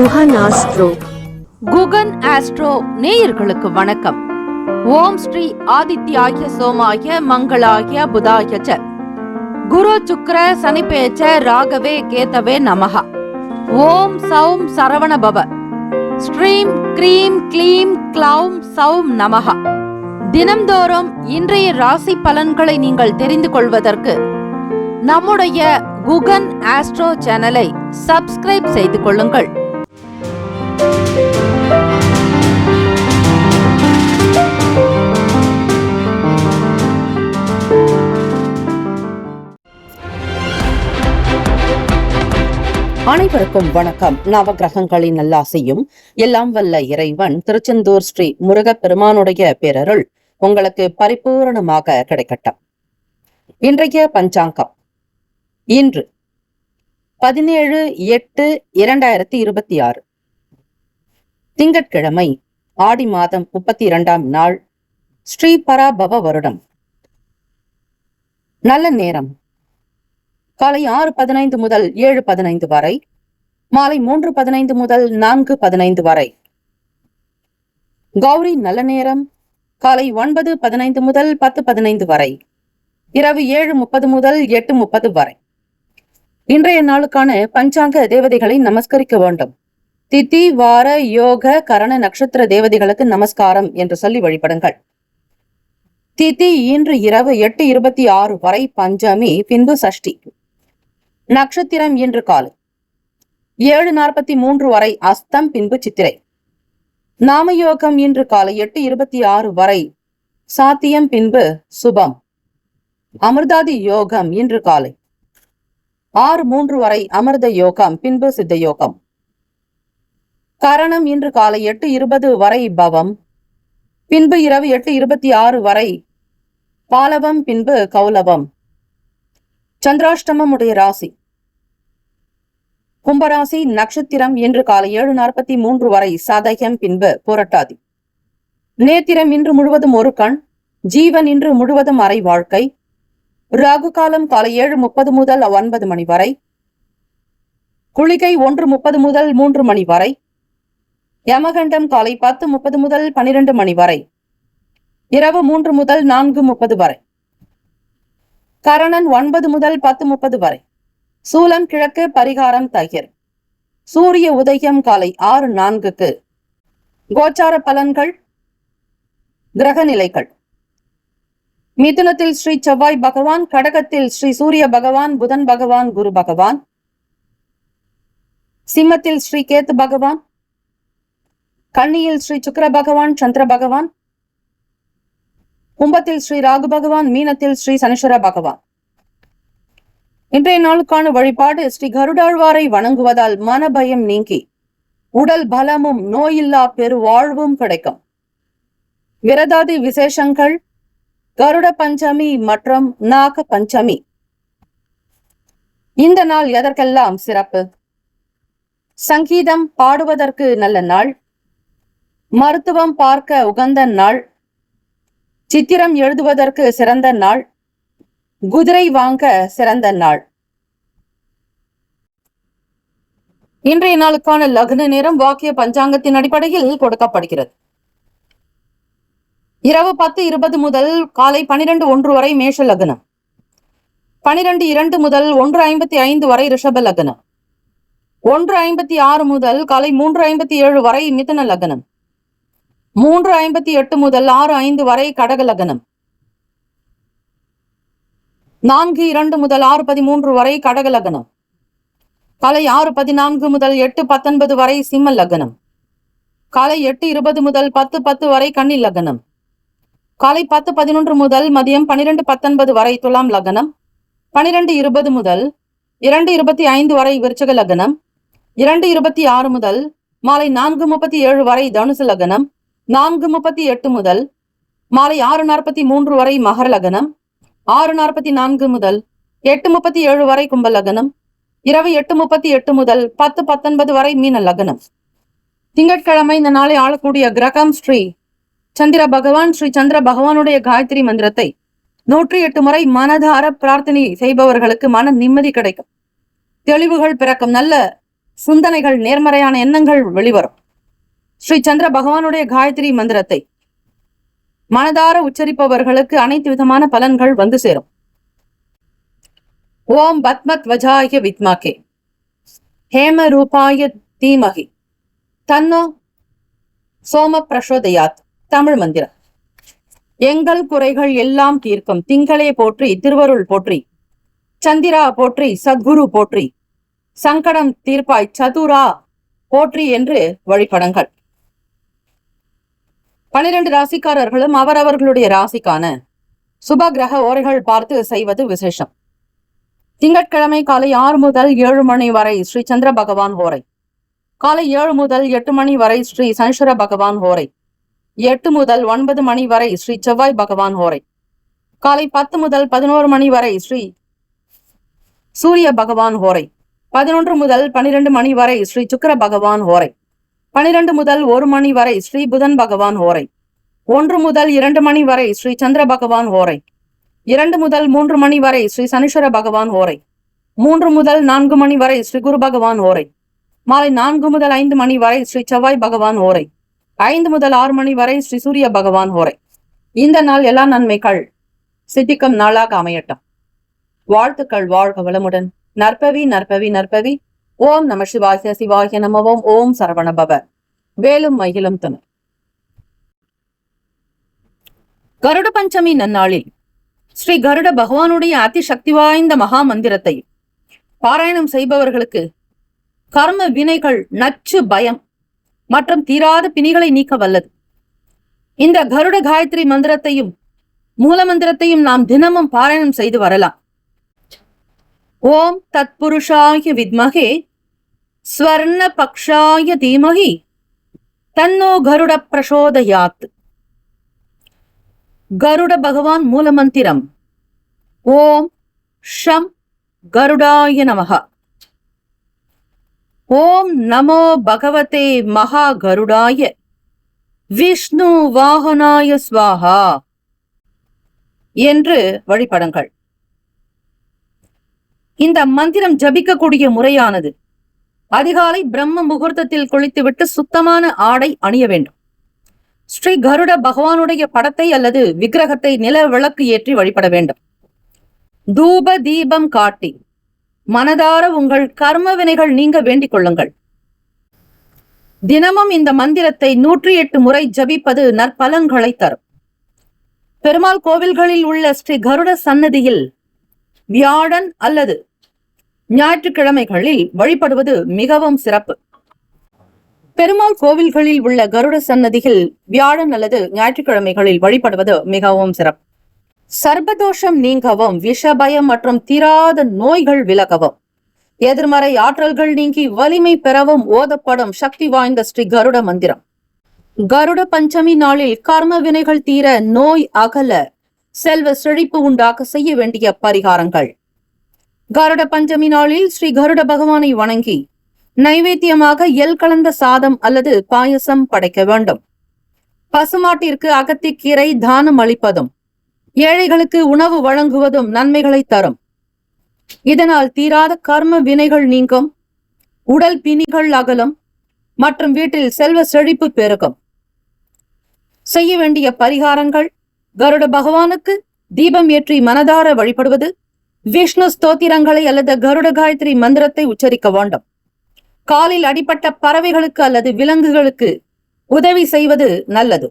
Guhan astro. Guhan astro நேயர்களுக்கு வணக்கம். ஓம் ஸ்ரீ ஆதித்யாய சோமாய மங்களாய புதாய ச குரு சுக்ர சனிபேச்ச ராகவே கேதவே நமஹ. ஓம் சௌம் சரவண பவ ஸ்ரீம் க்ரீம் க்ளீம் க்ளௌம் சௌம் நமஹ. தினம்தோறும் இன்றைய ராசி பலன்களை நீங்கள் தெரிந்து கொள்வதற்கு நம்முடைய குகன் ஆஸ்ட்ரோ சேனலை சப்ஸ்கிரைப் செய்து கொள்ளுங்கள். அனைவருக்கும் வணக்கம். நவகிரகங்களின் நல்லாசையும் எல்லாம் வல்ல இறைவன் திருச்செந்தூர் ஸ்ரீ முருகப்பெருமானுடைய பேரருள் உங்களுக்கு பரிபூரணமாக கிடைக்கட்டும். இன்றைய பஞ்சாங்கம் இன்று 17/8/2026 திங்கட்கிழமை, ஆடி மாதம் 32ஆம் நாள், ஸ்ரீ பராபவ வருடம். நல்ல நேரம் காலை 6:15 முதல் 7:15 வரை, மாலை 3:15 முதல் 4:15 வரை. கௌரி நல்ல நேரம் காலை 9:15 முதல் 10:15 வரை, இரவு 7:30 முதல் 8:30 வரை. இன்றைய நாளுக்கான பஞ்சாங்க தேவதைகளை நமஸ்கரிக்க வேண்டும். திதி, வார, யோக, கரண, நட்சத்திர தேவதைகளுக்கு நமஸ்காரம் என்று சொல்லி வழிபடுங்கள். திதி இன்று இரவு 8:26 வரை பஞ்சமி, பின்பு சஷ்டி. நட்சத்திரம் இன்று காலை 7:43 வரை அஸ்தம், பின்பு சித்திரை. நாமயோகம் இன்று காலை 8:26 வரை சாத்தியம், பின்பு சுபம். அமிர்தாதி யோகம் இன்று காலை 6:03 வரை அமிர்த யோகம், பின்பு சித்த யோகம். கரணம் இன்று காலை 8:20 வரை பவம், பின்பு இரவு 8:26 வரை பாலவம், பின்பு கௌலவம். சந்திராஷ்டமம் உடைய ராசி கும்பராசி. நட்சத்திரம் இன்று காலை 7:43 வரை சதயம், பின்பு புரட்டாதி. நேத்திரம் இன்று முழுவதும் ஒரு கண். ஜீவன் இன்று முழுவதும் அரை வாழ்க்கை. ராகு காலம் காலை 7:30 முதல் 9 மணி வரை. குளிகை 1:30 முதல் 3 மணி வரை. யமகண்டம் காலை 10:30 முதல் 12 மணி வரை. இரவு 3 முதல் 4:30 வரை. கரணன் 9 முதல் 10:30 வரை. சூலம் கிழக்கு, பரிகாரம் தயிர். சூரிய உதயம் காலை 6:04. கோச்சார பலன்கள், கிரக நிலைகள். மிதுனத்தில் ஸ்ரீ செவ்வாய் பகவான், கடகத்தில் ஸ்ரீ சூரிய பகவான், புதன் பகவான், குரு பகவான். சிம்மத்தில் ஸ்ரீ கேத்து பகவான், கன்னியில் ஸ்ரீ சுக்கிர பகவான், சந்திர பகவான். கும்பத்தில் ஸ்ரீ ராகு பகவான், மீனத்தில் ஸ்ரீ சனீஸ்வர பகவான். இன்றைய நாளுக்கான வழிபாடு, ஸ்ரீ கருடாழ்வாரை வணங்குவதால் மனபயம் நீங்கி உடல் பலமும் நோயில்லா பெருவாழ்வும் கிடைக்கும். விரதாதி விசேஷங்கள், கருட பஞ்சமி மற்றும் நாக பஞ்சமி. இந்த நாள் எதற்கெல்லாம் சிறப்பு? சங்கீதம் பாடுவதற்கு நல்ல நாள். மருத்துவம் பார்க்க உகந்த நாள். சித்திரம் எழுதுவதற்கு சிறந்த நாள். குதிரை வாங்க சிறந்த நாள். இன்றைய நாளுக்கான லக்ன நேரம் வாக்கிய பஞ்சாங்கத்தின் அடிப்படையில் கொடுக்கப்படுகிறது. இரவு 10:20 முதல் காலை 12:01 வரை மேஷ லக்னம். 12:02 முதல் 1:55 வரை ரிஷப லக்னம். 1:56 முதல் காலை 3:57 வரை மிதுன லக்னம். 3:58 முதல் 6:05 வரை கடக லக்னம். 4:02 முதல் 6:13 வரை கடக லக்னம். காலை 6:14 முதல் 8:19 வரை சிம்ம லக்னம். காலை 8:20 முதல் 10:10 வரை கன்னி லக்னம். காலை 10:11 முதல் மதியம் 12:19 வரை துலாம் லக்னம். 12:20 முதல் 2:25 வரை விருச்சக லக்னம். 2:26 முதல் மாலை 4:37 வரை தனுசு லக்னம். 4:38 முதல் மாலை 6:43 வரை மகர லக்னம். 6:44 முதல் 8:37 வரை கும்ப லக்னம். இரவு 8:38 முதல் 10:19 வரை மீன லக்னம். திங்கட்கிழமை இந்த நாளை ஆளக்கூடிய கிரகம் ஸ்ரீ சந்திர பகவான். ஸ்ரீ சந்திர பகவானுடைய காயத்ரி மந்திரத்தை 108 முறை மனதார பிரார்த்தனை செய்பவர்களுக்கு மன நிம்மதி கிடைக்கும். தெளிவுகள் பிறக்கும். நல்ல சிந்தனைகள், நேர்மறையான எண்ணங்கள் வெளிவரும். ஸ்ரீ சந்திர பகவானுடைய காயத்ரி மந்திரத்தை மனதார உச்சரிப்பவர்களுக்கு அனைத்து விதமான பலன்கள் வந்து சேரும். ஓம் பத்மத்வஜாய வித்மாகே ஹேம ரூபாய தீமகி தன்னோ சோம பிரசோதயாத். தமிழ் மந்திரம். எங்கள் குறைகள் எல்லாம் தீர்க்கும் திங்களே போற்றி, திருவருள் போற்றி, சந்திரா போற்றி, சத்குரு போற்றி, சங்கடம் தீர்ப்பாய் சதுரா போற்றி என்று வழிபடுங்கள். 12 ராசிக்காரர்களும் அவரவர்களுடைய ராசிக்கான சுப கிரக ஓரைகள் பார்த்து செய்வது விசேஷம். திங்கட்கிழமை காலை 6 முதல் 7 மணி வரை ஸ்ரீ சந்திர பகவான் ஹோரை, காலை 7 முதல் 8 மணி வரை ஸ்ரீ சனிஸ்வர பகவான் ஹோரை, 8 முதல் 9 மணி வரை ஸ்ரீ செவ்வாய் பகவான் ஹோரை, காலை 10 முதல் 11 மணி வரை ஸ்ரீ சூரிய பகவான் ஹோரை, 11 முதல் 12 மணி வரை ஸ்ரீ சுக்கிர பகவான் ஹோரை, 12 முதல் 1 மணி வரை ஸ்ரீ புதன் பகவான் ஹோரை, 1 முதல் 2 மணி வரை ஸ்ரீ சந்திர பகவான் ஹோரை, 2 முதல் 3 மணி வரை ஸ்ரீ சனீஸ்வர பகவான் ஹோரை, 3 முதல் 4 மணி வரை ஸ்ரீ குரு பகவான் ஹோரை, மாலை 4 முதல் 5 மணி வரை ஸ்ரீ செவ்வாய் பகவான் ஹோரை, 5 முதல் 6 மணி வரை ஸ்ரீ சூரிய பகவான் ஹோரை. இந்த நாள் எல்லா நன்மைகள் சித்திக்கும் நாளாக அமையட்டும். வாழ்த்துக்கள். வாழ்க வளமுடன். நற்பவி நற்பவி நற்பவி. ஓம் நம சிவாய சிவாய நமவோம். ஓம் சரவண பவ. வேலும் மயிலும் துணை. கருட பஞ்சமி நன்னாளில் ஸ்ரீ கருட பகவானுடைய அதிசக்தி வாய்ந்த மகா மந்திரத்தை பாராயணம் செய்பவர்களுக்கு கர்ம வினைகள், நச்சு, பயம் மற்றும் தீராத பிணிகளை நீக்க வல்லது. இந்த கருட காயத்ரி மந்திரத்தையும் மூல மந்திரத்தையும் நாம் தினமும் பாராயணம் செய்து வரலாம். ஓம் தத்புருஷாய வித்மகே ஸ்வர்ண பக்ஷாய தீமகி தன்னோ கருட பிரசோதயாத். கருட பகவான் மூல மந்திரம். ஓம் ஷம் கருடாய நமஹ. ஓம் நமோ பகவதே மகா கருடாய விஷ்ணு வாகனாய ஸ்வாஹா என்று வழிபடுங்கள். இந்த மந்திரம் ஜபிக்கக்கூடிய முறையானது அதிகாலை பிரம்ம முகூர்த்தத்தில் குளித்துவிட்டு சுத்தமான ஆடை அணிய வேண்டும். ஸ்ரீ கருட பகவானுடைய படத்தை அல்லது விக்கிரகத்தை நில விளக்கு ஏற்றி வழிபட வேண்டும். தூப தீபம் காட்டி மனதார உங்கள் கர்ம வினைகள் நீங்க வேண்டிக் கொள்ளுங்கள். தினமும் இந்த மந்திரத்தை 108 முறை ஜபிப்பது நற்பலன்களை தரும். பெருமாள் கோவில்களில் உள்ள ஸ்ரீ கருட சன்னதியில் வியாழன் அல்லது ஞாயிற்றுக்கிழமைகளில் வழிபடுவது மிகவும் சிறப்பு. பெருமாள் கோவில்களில் உள்ள கருட சன்னதியில் வியாழன் அல்லது ஞாயிற்றுக்கிழமைகளில் வழிபடுவது மிகவும் சிறப்பு. சர்பதோஷம் நீங்கவும், விஷபயம் மற்றும் தீராத நோய்கள் விலகவும், எதிர்மறை ஆற்றல்கள் நீங்கி வலிமை பெறவும் ஓதப்படும் சக்தி வாய்ந்த ஸ்ரீ கருட மந்திரம். கருட பஞ்சமி நாளில் கர்ம வினைகள் தீர, நோய் அகல, செல்வ செழிப்பு உண்டாக்க செய்ய வேண்டிய பரிகாரங்கள். கருட பஞ்சமி நாளில் ஸ்ரீ கருட பகவானை வணங்கி நைவேத்தியமாக எல் கலந்த சாதம் அல்லது பாயசம் படைக்க வேண்டும். பசுமாட்டிற்கு அகத்திக்கீரை தானம் அளிப்பதும் ஏழைகளுக்கு உணவு வழங்குவதும் நன்மைகளை தரும். இதனால் தீராத கர்ம வினைகள் நீங்கும், உடல் பிணிகள் அகலும் மற்றும் வீட்டில் செல்வ செழிப்பு பெருகும். செய்ய வேண்டிய பரிகாரங்கள்: கருட பகவானுக்கு தீபம் ஏற்றி மனதார வழிபடுவது, விஷ்ணு ஸ்தோத்திரங்களை அல்லது கருட காயத்ரி மந்திரத்தை உச்சரிக்க வேண்டும். காலில் அடிபட்ட பறவைகளுக்கு அல்லது விலங்குகளுக்கு உதவி செய்வது நல்லது.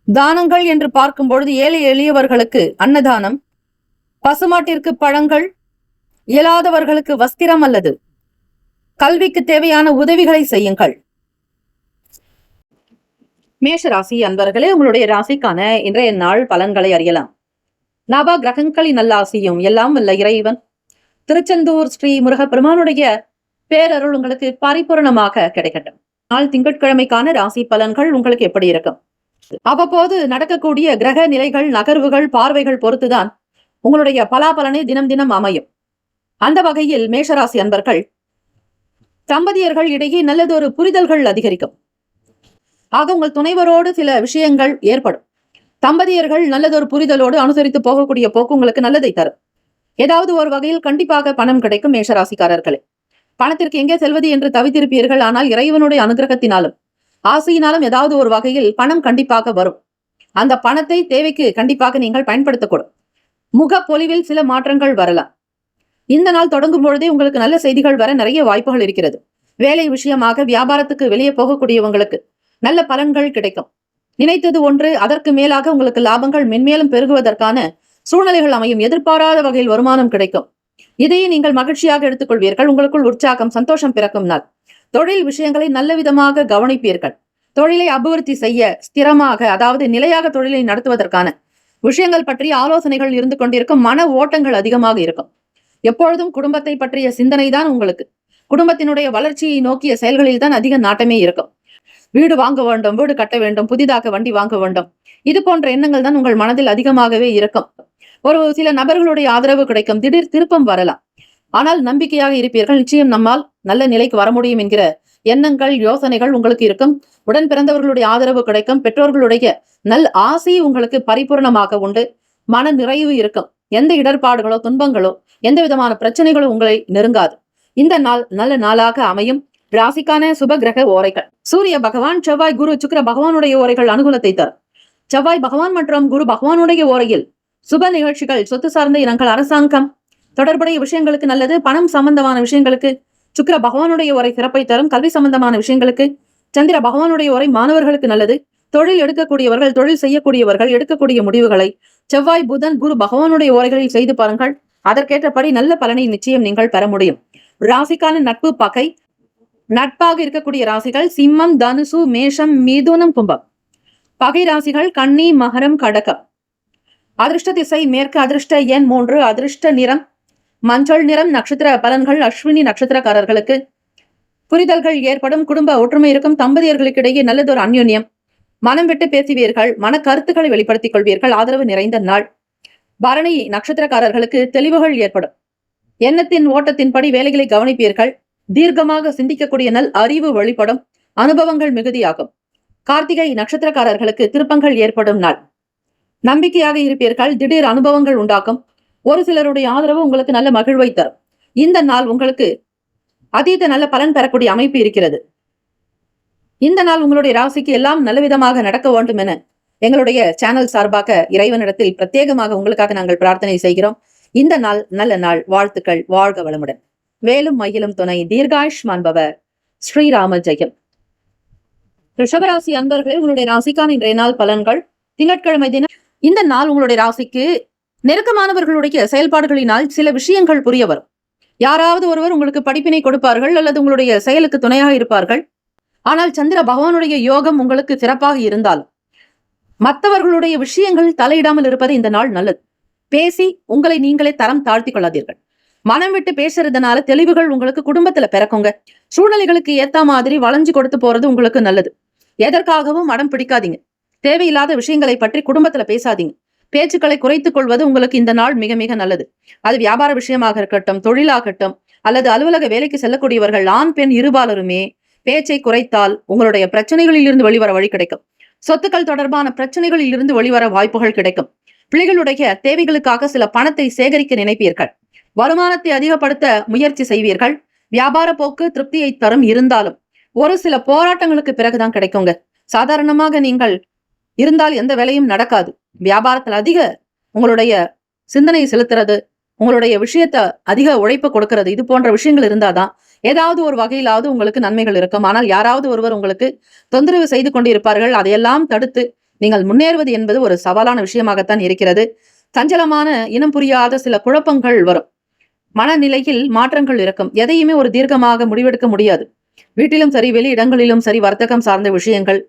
தானங்கள் என்று பார்க்கும் பொழுது ஏழை எளியவர்களுக்கு அன்னதானம், பசுமாட்டிற்கு பழங்கள், இயலாதவர்களுக்கு வஸ்திரம் அல்லது கல்விக்கு தேவையான உதவிகளை செய்யுங்கள். மேஷ ராசி அன்பர்களே, உங்களுடைய ராசிக்கான இன்றைய நாள் பலன்களை அறியலாம். நவ கிரகங்களின் நல்லாசியும் எல்லாம் வல்ல இறைவன் திருச்செந்தூர் ஸ்ரீ முருகப்பெருமானுடைய பேரருள் உங்களுக்கு பரிபூரணமாக கிடைக்கட்டும். நாள் திங்கட்கிழமைக்கான ராசி பலன்கள் உங்களுக்கு எப்படி இருக்கும்? அவ்வப்போது நடக்கக்கூடிய கிரக நிலைகள், நகர்வுகள், பார்வைகள் பொறுத்துதான் உங்களுடைய பலாபலனை தினம் தினம் அமையும். அந்த வகையில் மேஷராசி அன்பர்கள், தம்பதியர்கள் இடையே நல்லதொரு புரிதல்கள் அதிகரிக்கும். ஆக உங்கள் துணைவரோடு சில விஷயங்கள் ஏற்படும். தம்பதியர்கள் நல்லதொரு புரிதலோடு அனுசரித்து போகக்கூடிய போக்கு உங்களுக்கு நல்லதை தரும். ஏதாவது ஒரு வகையில் கண்டிப்பாக பணம் கிடைக்கும் மேஷராசிக்காரர்களே. பணத்திற்கு எங்கே செல்வது என்று தவித்திருப்பீர்கள். ஆனால் இறைவனுடைய அனுகிரகத்தினாலும் ஆசையினாலும் ஏதாவது ஒரு வகையில் பணம் கண்டிப்பாக வரும். அந்த பணத்தை தேவைக்கு கண்டிப்பாக நீங்கள் பயன்படுத்தக்கூடும். முக பொலிவில் சில மாற்றங்கள் வரலாம். இந்த நாள் தொடங்கும் பொழுதே உங்களுக்கு நல்ல செய்திகள் வர நிறைய வாய்ப்புகள் இருக்கிறது. வேலை விஷயமாக வியாபாரத்துக்கு வெளியே போகக்கூடியவங்களுக்கு நல்ல பலன்கள் கிடைக்கும். நினைத்தது ஒன்று, அதற்கு மேலாக உங்களுக்கு லாபங்கள் மென்மேலும் பெருகுவதற்கான சூழ்நிலைகள் அமையும். எதிர்பாராத வகையில் வருமானம் கிடைக்கும். இதையே நீங்கள் மகிழ்ச்சியாக எடுத்துக்கொள்வீர்கள். உங்களுக்குள் உற்சாகம், சந்தோஷம் பிறக்கும் நாள். தொழில் விஷயங்களை நல்ல விதமாக கவனிப்பீர்கள். தொழிலை அபிவிருத்தி செய்ய ஸ்திரமாக, அதாவது நிலையாக தொழிலை நடத்துவதற்கான விஷயங்கள் பற்றிய ஆலோசனைகள் இருந்து கொண்டிருக்கும். மன ஓட்டங்கள் அதிகமாக இருக்கும். எப்பொழுதும் குடும்பத்தை பற்றிய சிந்தனை தான் உங்களுக்கு. குடும்பத்தினுடைய வளர்ச்சியை நோக்கிய செயல்களில் தான் அதிக நாட்டமே இருக்கும். வீடு வாங்க வேண்டும், வீடு கட்ட வேண்டும், புதிதாக வண்டி வாங்க வேண்டும், இது போன்ற எண்ணங்கள் தான் உங்கள் மனதில் அதிகமாகவே இருக்கும். ஒரு சில நபர்களுடைய ஆதரவு கிடைக்கும். திடீர் திருப்பம் வரலாம். ஆனால் நம்பிக்கையாக இருப்பீர்கள். நிச்சயம் நம்மால் நல்ல நிலைக்கு வர முடியும் என்கிற எண்ணங்கள், யோசனைகள் உங்களுக்கு இருக்கும். உடன் பிறந்தவர்களுடைய ஆதரவு கிடைக்கும். பெற்றோர்களுடைய நல் ஆசை உங்களுக்கு பரிபூர்ணமாக உண்டு. மன நிறைவு இருக்கும். எந்த இடர்பாடுகளோ, துன்பங்களோ, எந்த விதமான பிரச்சனைகளோ உங்களை நெருங்காது. இந்த நாள் நல்ல நாளாக அமையும். ராசிக்கான சுப கிரக ஓரைகள். சூரிய பகவான், செவ்வாய், குரு, சுக்கிர பகவானுடைய ஓரைகள் அனுகூலத்தை தரும். செவ்வாய் பகவான் மற்றும் குரு பகவானுடைய ஓரையில் சுப நிகழ்ச்சிகள், சொத்து சார்ந்த இனங்கள், அரசாங்கம் தொடர்புடைய விஷயங்களுக்கு நல்லது. பணம் சம்பந்தமான விஷயங்களுக்கு சுக்கிர பகவானுடைய ஓரை சிறப்பை தரும். கல்வி சம்பந்தமான விஷயங்களுக்கு சந்திர பகவானுடைய ஓரை மாணவர்களுக்கு நல்லது. தொழில் எடுக்கக்கூடியவர்கள், தொழில் செய்யக்கூடியவர்கள் எடுக்கக்கூடிய முடிவுகளை செவ்வாய், புதன், குரு பகவானுடைய ஓரைகளில் செய்து பாருங்கள். அதற்கேற்றபடி நல்ல பலனை நிச்சயம் நீங்கள் பெற முடியும். ராசிக்கான நட்பு பகை. நட்பாக இருக்கக்கூடிய ராசிகள் சிம்மம், தனுசு, மேஷம், மிதுனம், கும்பம். பகை ராசிகள் கன்னி, மகரம், கடகம். அதிர்ஷ்ட திசை மேற்கு. அதிர்ஷ்ட எண் 3. அதிர்ஷ்ட நிறம் மஞ்சள் நிறம். நட்சத்திர பலன்கள் அஸ்வினி நட்சத்திரக்காரர்களுக்கு புரிதல்கள் ஏற்படும். குடும்ப ஒற்றுமை இருக்கும். தம்பதியர்களுக்கிடையே நல்லதொரு அந்யோன்யம். மனம் விட்டு பேசுவீர்கள். மன கருத்துக்களை வெளிப்படுத்திக் கொள்வீர்கள். ஆதரவு நிறைந்த நாள். பரணி நட்சத்திரக்காரர்களுக்கு தெளிவுகள் ஏற்படும். எண்ணத்தின் ஓட்டத்தின்படி வேலைகளை கவனிப்பீர்கள். தீர்க்கமாக சிந்திக்கக்கூடிய நல் அறிவு வெளிப்படும். அனுபவங்கள் மிகுதியாகும். கார்த்திகை நட்சத்திரக்காரர்களுக்கு திருப்பங்கள் ஏற்படும் நாள். நம்பிக்கையாக இருப்பீர்கள். திடீர் அனுபவங்கள் உண்டாக்கும். ஒரு சிலருடைய ஆதரவு உங்களுக்கு நல்ல மகிழ்வை தரும். இந்த நாள் உங்களுக்கு அதீத நல்ல பலன் பெறக்கூடிய அமைப்பு இருக்கிறது. இந்த நாள் உங்களுடைய ராசிக்கு எல்லாம் நல்ல விதமாக நடக்க வேண்டும் என எங்களுடைய சேனல் சார்பாக இறைவனிடத்தில் பிரத்யேகமாக உங்களுக்காக நாங்கள் பிரார்த்தனை செய்கிறோம். இந்த நாள் நல்ல நாள். வாழ்த்துக்கள். வாழ்க வளமுடன். வேலும் மயிலும் துணை. தீர்காயுஷ்மான் பவ. ஸ்ரீராம ஜெயம். ரிஷபராசி அன்பர்களே, உங்களுடைய ராசிக்கான இன்றைய நாள் பலன்கள். திங்கட்கிழமை தினம் இந்த நாள் உங்களுடைய ராசிக்கு நெருக்கமானவர்களுடைய செயல்பாடுகளினால் சில விஷயங்கள் புரிய வரும். யாராவது ஒருவர் உங்களுக்கு படிப்பினை கொடுப்பார்கள் அல்லது உங்களுடைய செயலுக்கு துணையாக இருப்பார்கள். ஆனால் சந்திர பகவானுடைய யோகம் உங்களுக்கு சிறப்பாக இருந்தாலும் மற்றவர்களுடைய விஷயங்கள் தலையிடாமல் இருப்பது இந்த நாள் நல்லது. பேசி உங்களை நீங்களே தரம் தாழ்த்தி கொள்ளாதீர்கள். மனம் விட்டு பேசுறதுனால தெளிவுகள் உங்களுக்கு குடும்பத்துல பிறக்குங்க. சூழ்நிலைகளுக்கு ஏத்த மாதிரி வளைஞ்சு கொடுத்து போறது உங்களுக்கு நல்லது. எதற்காகவும் மனம் பிடிக்காதீங்க. தேவையில்லாத விஷயங்களை பற்றி குடும்பத்துல பேசாதீங்க. பேச்சுக்களை குறைத்துக் கொள்வது உங்களுக்கு இந்த நாள் மிக மிக நல்லது. அது வியாபார விஷயமாக இருக்கட்டும், தொழிலாகட்டும், அல்லது அலுவலக வேலைக்கு செல்லக்கூடியவர்கள் ஆண் பெண் இருபாலருமே பேச்சை குறைத்தால் உங்களுடைய பிரச்சனைகளில் இருந்து வெளிவர வழி கிடைக்கும். சொத்துக்கள் தொடர்பான பிரச்சனைகளில் இருந்து வெளிவர வாய்ப்புகள் கிடைக்கும். பிள்ளைகளுடைய தேவைகளுக்காக சில பணத்தை சேகரிக்க நினைப்பீர்கள். வருமானத்தை அதிகப்படுத்த முயற்சி செய்வீர்கள். வியாபார போக்கு திருப்தியை தரும். இருந்தாலும் ஒரு சில போராட்டங்களுக்கு பிறகுதான் கிடைக்குங்க. சாதாரணமாக நீங்கள் இருந்தால் எந்த வேலையும் நடக்காது. வியாபாரத்தில் அதிக உங்களுடைய சிந்தனை செலுத்துறது, உங்களுடைய விஷயத்த அதிக உழைப்பு கொடுக்கிறது, இது போன்ற விஷயங்கள் இருந்தாதான் ஏதாவது ஒரு வகையிலாவது உங்களுக்கு நன்மைகள் இருக்கும். ஆனால் யாராவது ஒருவர் உங்களுக்கு தொந்தரவு செய்து கொண்டிருப்பார்கள். அதையெல்லாம் தடுத்து நீங்கள் முன்னேறுவது என்பது ஒரு சவாலான விஷயமாகத்தான் இருக்கிறது. சஞ்சலமான, இனம் புரியாத சில குழப்பங்கள் வரும். மனநிலையில் மாற்றங்கள் இருக்கும். எதையுமே ஒரு தீர்க்கமாக முடிவெடுக்க முடியாது. வீட்டிலும் சரி, வெளி இடங்களிலும் சரி, வர்த்தகம் சார்ந்த விஷயங்கள்,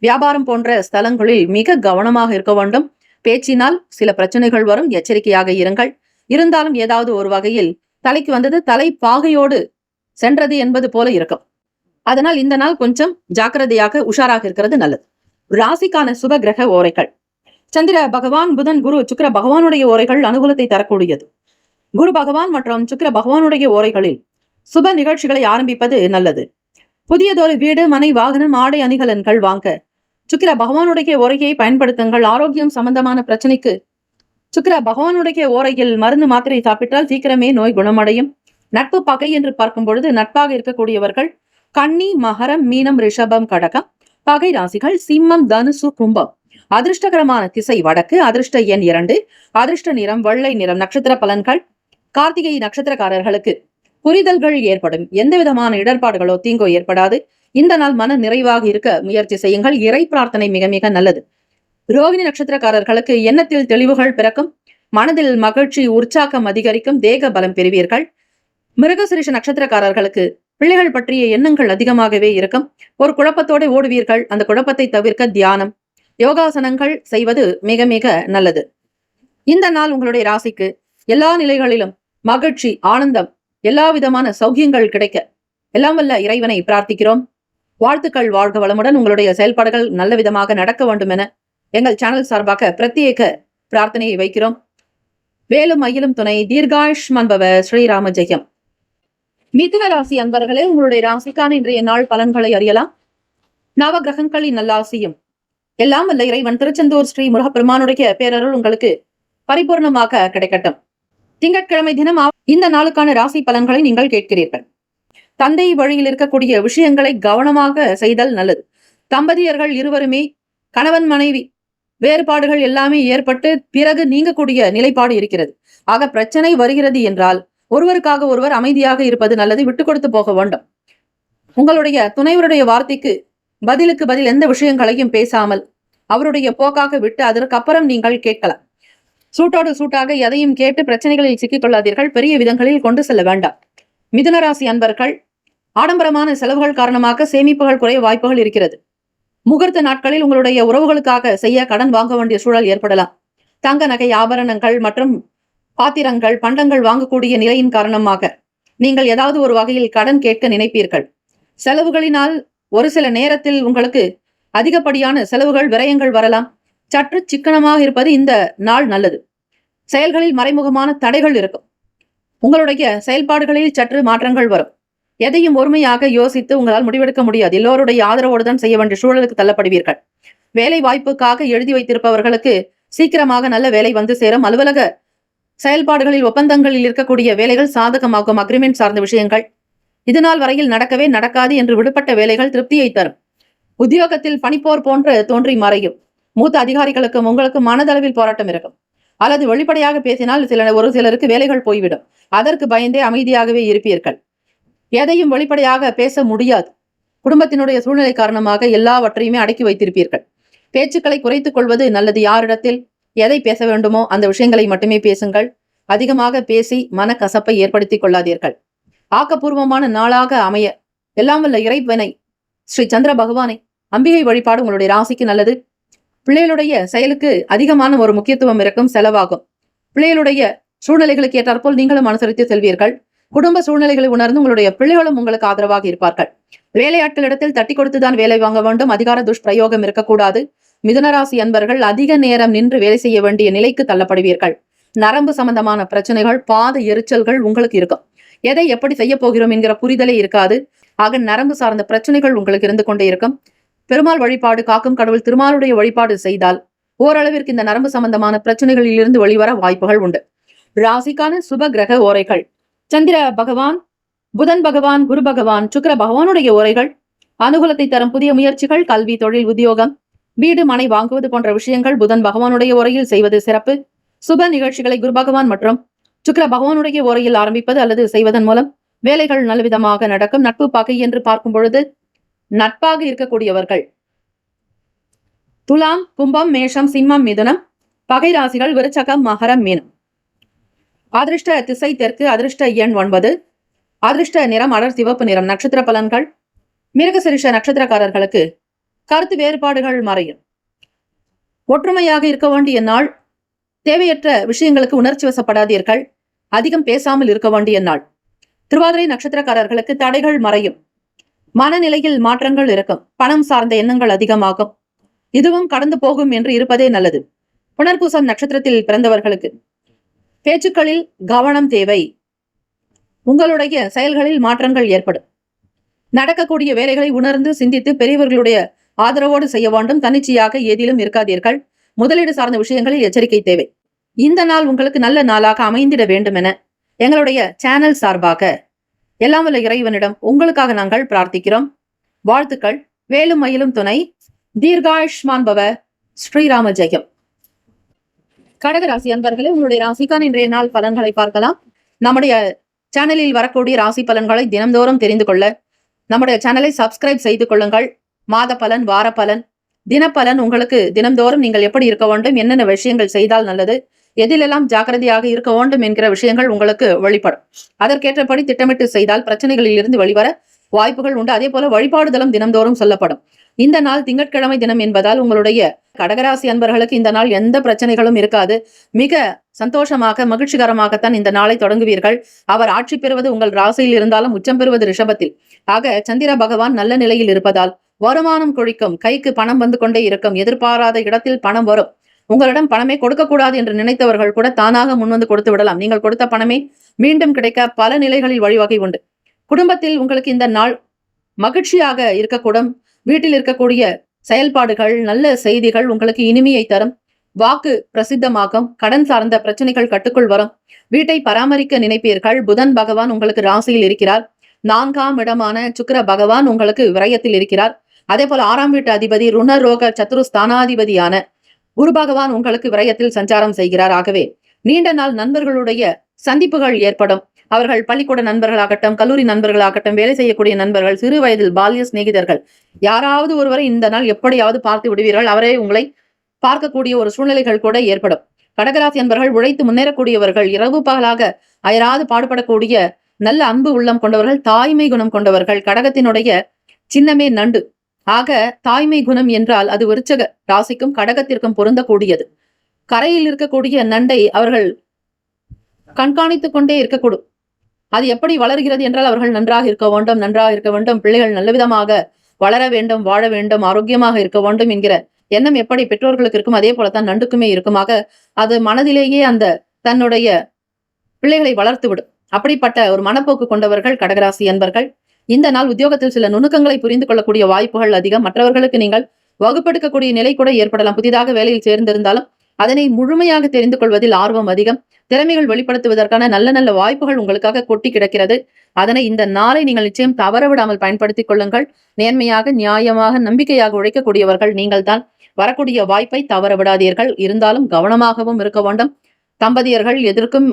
வியாபாரம் போன்ற ஸ்தலங்களில் மிக கவனமாக இருக்க வேண்டும். பேச்சினால் சில பிரச்சனைகள் வரும். எச்சரிக்கையாக இருங்கள். இருந்தாலும் ஏதாவது ஒரு வகையில் தலைக்கு வந்தது தலை பாகையோடு சென்றது என்பது போல இருக்கும். அதனால் இந்த நாள் கொஞ்சம் ஜாக்கிரதையாக உஷாராக இருக்கிறது நல்லது. ராசிக்கான சுப கிரக ஓரைகள். சந்திர பகவான், புதன், குரு, சுக்கிர பகவானுடைய ஓரைகள் அனுகூலத்தை தரக்கூடியது. குரு பகவான் மற்றும் சுக்கிர பகவானுடைய ஓரைகளில் சுப நிகழ்ச்சிகளை ஆரம்பிப்பது நல்லது. புதியதொரு வீடு, மனை, வாகனம், ஆடை அணிகலன்கள் வாங்க சுக்கிர பகவானுடைய ஓரையை பயன்படுத்துங்கள். ஆரோக்கியம் சம்பந்தமான பிரச்சனைக்கு சுக்கிர பகவானுடைய ஓரையில் மருந்து மாத்திரை சாப்பிட்டால் சீக்கிரமே நோய் குணமடையும். நட்பு பகை என்று பார்க்கும் பொழுது நட்பாக இருக்கக்கூடியவர்கள் கன்னி, மகரம், மீனம், ரிஷபம், கடகம். பகை ராசிகள் சிம்மம், தனுசு, கும்பம். அதிர்ஷ்டகரமான திசை வடக்கு. அதிர்ஷ்ட எண் 2. அதிர்ஷ்ட நிறம் வெள்ளை நிறம். நட்சத்திர பலன்கள். கார்த்திகை நட்சத்திரக்காரர்களுக்கு புரிதல்கள் ஏற்படும். எந்த விதமான இடர்பாடுகளோ தீங்கோ ஏற்படாது. இந்த நாள் மன நிறைவாக இருக்க முயற்சி செய்யுங்கள். இறை பிரார்த்தனை மிக மிக நல்லது. ரோகிணி நட்சத்திரக்காரர்களுக்கு எண்ணத்தில் தெளிவுகள் பிறக்கும். மனதில் மகிழ்ச்சி, உற்சாகம் அதிகரிக்கும். தேக பலம் பெறுவீர்கள். மிருகசிரிஷ நட்சத்திரக்காரர்களுக்கு பிள்ளைகள் பற்றிய எண்ணங்கள் அதிகமாகவே இருக்கும். ஒரு குழப்பத்தோடு ஓடுவீர்கள். அந்த குழப்பத்தை தவிர்க்க தியானம், யோகாசனங்கள் செய்வது மிக மிக நல்லது. இந்த நாள் உங்களுடைய ராசிக்கு எல்லா நிலைகளிலும் மகிழ்ச்சி, ஆனந்தம், எல்லா விதமான சௌகியங்கள் கிடைக்க எல்லாம் வல்ல இறைவனை பிரார்த்திக்கிறோம். வாழ்த்துக்கள். வாழ்க வளமுடன். உங்களுடைய செயல்பாடுகள் நல்ல விதமாக நடக்க வேண்டும் என எங்கள் சேனல் சார்பாக பிரத்யேக பிரார்த்தனையை வைக்கிறோம். வேலும் மயிலும் துணை. தீர்காயுஷ் மன்பவ. ஸ்ரீராம ஜெயம். மிதுன ராசி அன்பர்களே, உங்களுடைய ராசிக்கான இன்றைய நாள் பலன்களை அறியலாம். நவ கிரகங்களின் நல்லாசியும் எல்லாம் வல்ல இறைவன் திருச்செந்தூர் ஸ்ரீ முருகப்பெருமானுடைய பேரருள் உங்களுக்கு பரிபூர்ணமாக கிடைக்கட்டும். திங்கட்கிழமை தினம் இந்த நாளுக்கான ராசி பலன்களை நீங்கள் கேட்கிறீர்கள். தந்தை வழியில் இருக்கக்கூடிய விஷயங்களை கவனமாக செய்தல் நல்லது. தம்பதியர்கள் இருவருமே கணவன் மனைவி வேறுபாடுகள் எல்லாமே ஏற்பட்டு பிறகு நீங்கக்கூடிய நிலைப்பாடு இருக்கிறது. ஆக பிரச்சனை வருகிறது என்றால் ஒருவருக்காக ஒருவர் அமைதியாக இருப்பது நல்லது. விட்டு கொடுத்து போக வேண்டும். உங்களுடைய துணைவருடைய வார்த்தைக்கு பதிலுக்கு பதில் எந்த விஷயங்களையும் பேசாமல் அவருடைய போக்காக விட்டு அதற்கப்புறம் நீங்கள் கேட்கலாம். சூட்டோடு சூட்டாக எதையும் கேட்டு பிரச்சனைகளில் சிக்கிக் கொள்ளாதீர்கள். பெரிய விதங்களில் கொண்டு செல்ல வேண்டாம். மிதுனராசி அன்பர்கள், ஆடம்பரமான செலவுகள் காரணமாக சேமிப்புகள் குறைய வாய்ப்புகள் இருக்கிறது. முகூர்த்த நாட்களில் உங்களுடைய உறவுகளுக்காக செய்ய கடன் வாங்க வேண்டிய சூழல் ஏற்படலாம். தங்க நகை, ஆபரணங்கள் மற்றும் பாத்திரங்கள், பண்டங்கள் வாங்கக்கூடிய நிலையின் காரணமாக நீங்கள் ஏதாவது ஒரு வகையில் கடன் கேட்க நினைப்பீர்கள். செலவுகளினால் ஒரு சில நேரத்தில் உங்களுக்கு அதிகப்படியான செலவுகள், விரயங்கள் வரலாம். சற்று சிக்கனமாக இருப்பது இந்த நாள் நல்லது. செயல்களில் மறைமுகமான தடைகள் இருக்கும். உங்களுடைய செயல்பாடுகளில் சற்று மாற்றங்கள் வரும். எதையும் ஒருமையாக யோசித்து உங்களால் முடிவெடுக்க முடியாது. எல்லோருடைய ஆதரவோடு தான் செய்ய வேண்டிய சூழலுக்கு தள்ளப்படுவீர்கள். வேலை வாய்ப்புக்காக எழுதி வைத்திருப்பவர்களுக்கு சீக்கிரமாக நல்ல வேலை வந்து சேரும். அலுவலக செயல்பாடுகளில் ஒப்பந்தங்களில் இருக்கக்கூடிய வேலைகள் சாதகமாகும். அக்ரிமெண்ட் சார்ந்த விஷயங்கள் இதுநாள் வரையில் நடக்கவே நடக்காது என்று விடுபட்ட வேலைகள் திருப்தியை தரும். உத்தியோகத்தில் பணிப்போர் போன்று தோன்றி மறையும். மூத்த அதிகாரிகளுக்கும் உங்களுக்கு மனதளவில் போராட்டம் இருக்கும். அல்லது வெளிப்படையாக பேசினால் ஒரு சிலருக்கு வேலைகள் போய்விடும். அதற்கு பயந்தே அமைதியாகவே இருப்பீர்கள். எதையும் வெளிப்படையாக பேச முடியாது. குடும்பத்தினுடைய சூழ்நிலை காரணமாக எல்லாவற்றையுமே அடக்கி வைத்திருப்பீர்கள். பேச்சுக்களை குறைத்துக் கொள்வது நல்லது. யாரிடத்தில் எதை பேச வேண்டுமோ அந்த விஷயங்களை மட்டுமே பேசுங்கள். அதிகமாக பேசி மனக்கசப்பை ஏற்படுத்திக் கொள்ளாதீர்கள். ஆக்கப்பூர்வமான நாளாக அமைய எல்லாம் வல்ல இறைவனை, ஸ்ரீ சந்திர பகவானை, அம்பிகை வழிபாடு உங்களுடைய ராசிக்கு நல்லது. பிள்ளைகளுடைய செயலுக்கு அதிகமான ஒரு முக்கியத்துவம் இருக்கும். செலவாகும். பிள்ளைகளுடைய சூழ்நிலைகளுக்கு ஏற்றாற்போல் நீங்களும் அனுசரித்து செல்வீர்கள். குடும்ப சூழ்நிலைகளை உணர்ந்து உங்களுடைய பிள்ளைகளும் உங்களுக்கு ஆதரவாக இருப்பார்கள். வேலையாட்களிடத்தில் தட்டி கொடுத்துதான் வேலை வாங்க வேண்டும். அதிகார துஷ்பிரயோகம் இருக்கக்கூடாது. மிதுனராசி அன்பர்கள் அதிக நேரம் நின்று வேலை செய்ய வேண்டிய நிலைக்கு தள்ளப்படுவீர்கள். நரம்பு சம்பந்தமான பிரச்சனைகள், பாத எரிச்சல்கள் உங்களுக்கு இருக்கும். எதை எப்படி செய்ய போகிறோம் என்கிற புரிதலே இருக்காது. ஆக நரம்பு சார்ந்த பிரச்சனைகள் உங்களுக்கு இருந்து கொண்டே இருக்கும். பெருமாள் வழிபாடு, காக்கும் கடவுள் திருமாலுடைய வழிபாடு செய்தால் ஓரளவிற்கு இந்த நரம்பு சம்பந்தமான பிரச்சனைகளில் இருந்து வெளிவர வாய்ப்புகள் உண்டு. ராசிக்கான சுப கிரக ஓரைகள்: சந்திர பகவான், புதன் பகவான், குரு பகவான், சுக்கிர பகவானுடைய ஓரைகள் அனுகூலத்தை தரும் புதிய முயற்சிகள், கல்வி, தொழில், உத்தியோகம், வீடு, மனை வாங்குவது போன்ற விஷயங்கள் புதன் பகவானுடைய ஓரையில் செய்வது சிறப்பு. சுப நிகழ்ச்சிகளை குரு பகவான் மற்றும் சுக்கிர பகவானுடைய ஓரையில் ஆரம்பிப்பது அல்லது செய்வதன் மூலம் வேலைகள் நல்லவிதமாக நடக்கும். நட்பு பகை என்று பார்க்கும் பொழுது நட்பாக இருக்கக்கூடியவர்கள் துலாம், கும்பம், மேஷம், சிம்மம், மிதுனம். பகை ராசிகள் விருச்சகம், மகரம், மீனம். அதிர்ஷ்ட திசை தெற்கு. அதிர்ஷ்ட எண் 9. அதிர்ஷ்ட நிறம் அடர் சிவப்பு நிறம். நட்சத்திர பலன்கள்: மிருகசிரிஷ நட்சத்திரக்காரர்களுக்கு கருத்து வேறுபாடுகள் மறையும். ஒற்றுமையாக இருக்க வேண்டிய நாள். தேவையற்ற விஷயங்களுக்கு உணர்ச்சி வசப்படாதீர்கள். அதிகம் பேசாமல் இருக்க வேண்டிய நாள். திருவாதிரை நட்சத்திரக்காரர்களுக்கு தடைகள் மறையும். மனநிலையில் மாற்றங்கள் இருக்கும். பணம் சார்ந்த எண்ணங்கள் அதிகமாகும். இதுவும் கடந்து போகும் என்று இருப்பதே நல்லது. புனர்பூசம் நட்சத்திரத்தில் பிறந்தவர்களுக்கு பேச்சுக்களில் கவனம் தேவை. உங்களுடைய செயல்களில் மாற்றங்கள் ஏற்படும். நடக்கக்கூடிய வேலைகளை உணர்ந்து சிந்தித்து பெரியவர்களுடைய ஆதரவோடு செய்ய வேண்டும். தன்னிச்சையாக ஏதிலும் இருக்காதீர்கள். முதலீடு சார்ந்த விஷயங்களில் எச்சரிக்கை தேவை. இந்த நாள் உங்களுக்கு நல்ல நாளாக அமைந்திட வேண்டும் என எங்களுடைய சேனல் சார்பாக எல்லாம் வல்ல இறைவனிடம் உங்களுக்காக நாங்கள் பிரார்த்திக்கிறோம். வாழ்த்துக்கள். வேலும் மயிலும் துணை. தீர்காயுஷ்மான் பவ. ஸ்ரீராம ஜெயம். கடகராசி அன்பர்களே, உங்களுடைய ராசிக்கான இன்றைய நாள் பலன்களை பார்க்கலாம். நம்முடைய சேனலில் வரக்கூடிய ராசி பலன்களை தினம்தோறும் தெரிந்து கொள்ள நம்முடைய சேனலை சப்ஸ்கிரைப் செய்து கொள்ளுங்கள். மாத பலன், வார பலன், தினப்பலன் உங்களுக்கு தினம்தோறும் நீங்கள் எப்படி இருக்க வேண்டும், என்னென்ன விஷயங்கள் செய்தால் நல்லது, எதிலெல்லாம் ஜாக்கிரதையாக இருக்க வேண்டும் என்கிற விஷயங்கள் உங்களுக்கு வெளிப்படும். அதற்கேற்றபடி திட்டமிட்டு செய்தால் பிரச்சனைகளில் இருந்து வெளிவர வாய்ப்புகள் உண்டு. அதே போல வழிபாடுதலும் தினம்தோறும் சொல்லப்படும். இந்த நாள் திங்கட்கிழமை தினம் என்பதால் உங்களுடைய கடகராசி அன்பர்களுக்கு இந்த நாள் எந்த பிரச்சனைகளும் இருக்காது. மிக சந்தோஷமாக மகிழ்ச்சிகரமாகத்தான் இந்த நாளை தொடங்குவீர்கள். அவர் ஆட்சி பெறுவது உங்கள் ராசியில் இருந்தாலும் உச்சம் பெறுவது ரிஷபத்தில். ஆக சந்திர பகவான் நல்ல நிலையில் இருப்பதால் வருமானம் கொழிக்கும், கைக்கு பணம் வந்து கொண்டே இருக்கும், எதிர்பாராத இடத்தில் பணம் வரும். உங்களிடம் பணமே கொடுக்கக்கூடாது என்று நினைத்தவர்கள் கூட தானாக முன்வந்து கொடுத்து விடலாம். நீங்கள் கொடுத்த பணமே மீண்டும் கிடைக்க பல நிலைகளில் வழிவகை உண்டு. குடும்பத்தில் உங்களுக்கு இந்த நாள் மகிழ்ச்சியாக இருக்கக்கூடும். வீட்டில் இருக்கக்கூடிய செயல்பாடுகள், நல்ல செய்திகள் உங்களுக்கு இனிமையை தரும். வாக்கு பிரசித்தமாகும். கடன் சார்ந்த பிரச்சனைகள் கட்டுக்குள் வரும். வீட்டை பராமரிக்க நினைப்பீர்கள். புதன் பகவான் உங்களுக்கு ராசியில் இருக்கிறார். 4ஆம் இடமான சுக்கிர பகவான் உங்களுக்கு விரயத்தில் இருக்கிறார். அதே போல 6ஆம் வீட்டு அதிபதி ருணரோக சத்துரு ஸ்தானாதிபதியான குரு பகவான் உங்களுக்கு விரயத்தில் சஞ்சாரம் செய்கிறார். ஆகவே நீண்ட நாள் நண்பர்களுடைய சந்திப்புகள் ஏற்படும். அவர்கள் பள்ளிக்கூட நண்பர்களாகட்டும், கல்லூரி நண்பர்களாகட்டும், வேலை செய்யக்கூடிய நண்பர்கள், சிறு வயதில் பால்ய சிநேகிதர்கள், யாராவது ஒருவரை இந்த நாள் எப்படியாவது பார்த்து விடுவீர்கள். அவரே உங்களை பார்க்கக்கூடிய ஒரு சூழ்நிலைகள் கூட ஏற்படும். கடகராசி என்பவர்கள் உழைத்து முன்னேறக்கூடியவர்கள், இரவு பகலாக அயராது பாடுபடக்கூடிய நல்ல அன்பு உள்ளம் கொண்டவர்கள், தாய்மை குணம் கொண்டவர்கள். கடகத்தினுடைய சின்னமே நண்டு. ஆக தாய்மை குணம் என்றால் அது விருச்சக ராசிக்கும் கடகத்திற்கும் பொருந்தக்கூடியது. கரையில் இருக்கக்கூடிய நண்டை அவர்கள் கண்காணித்துக் கொண்டே இருக்கக்கூடும். அது எப்படி வளர்கிறது என்றால் அவர்கள் நன்றாக இருக்க வேண்டும், பிள்ளைகள் நல்ல விதமாக வளர வேண்டும், வாழ வேண்டும், ஆரோக்கியமாக இருக்க வேண்டும் என்கிற எண்ணம் எப்படி பெற்றோர்களுக்கு இருக்கும், அதே போலத்தான் நண்டுக்குமே இருக்குமாக. அது மனதிலேயே அந்த தன்னுடைய பிள்ளைகளை வளர்த்துவிடும். அப்படிப்பட்ட ஒரு மனப்போக்கு கொண்டவர்கள் கடகராசி என்பர்கள். இந்த நாள் உத்தியோகத்தில் சில நுணுக்கங்களை புரிந்து கொள்ளக்கூடிய வாய்ப்புகள் அதிகம். மற்றவர்களுக்கு நீங்கள் வகுப்பெடுக்கக்கூடிய நிலை கூட ஏற்படலாம். புதிதாக வேலையில் சேர்ந்திருந்தாலும் அதனை முழுமையாக தெரிந்து கொள்வதில் ஆர்வம் அதிகம். திறமைகள் வெளிப்படுத்துவதற்கான நல்ல நல்ல வாய்ப்புகள் உங்களுக்காக கொட்டி கிடக்கிறது. அதனை இந்த நாளை நீங்கள் நிச்சயம் தவறவிடாமல் பயன்படுத்திக் கொள்ளுங்கள். நேர்மையாக, நியாயமாக, நம்பிக்கையாக உழைக்கக்கூடியவர்கள் நீங்கள் தான். வரக்கூடிய வாய்ப்பை தவற விடாதீர்கள். இருந்தாலும் கவனமாகவும் இருக்க வேண்டும். தம்பதியர்கள் எதற்கும்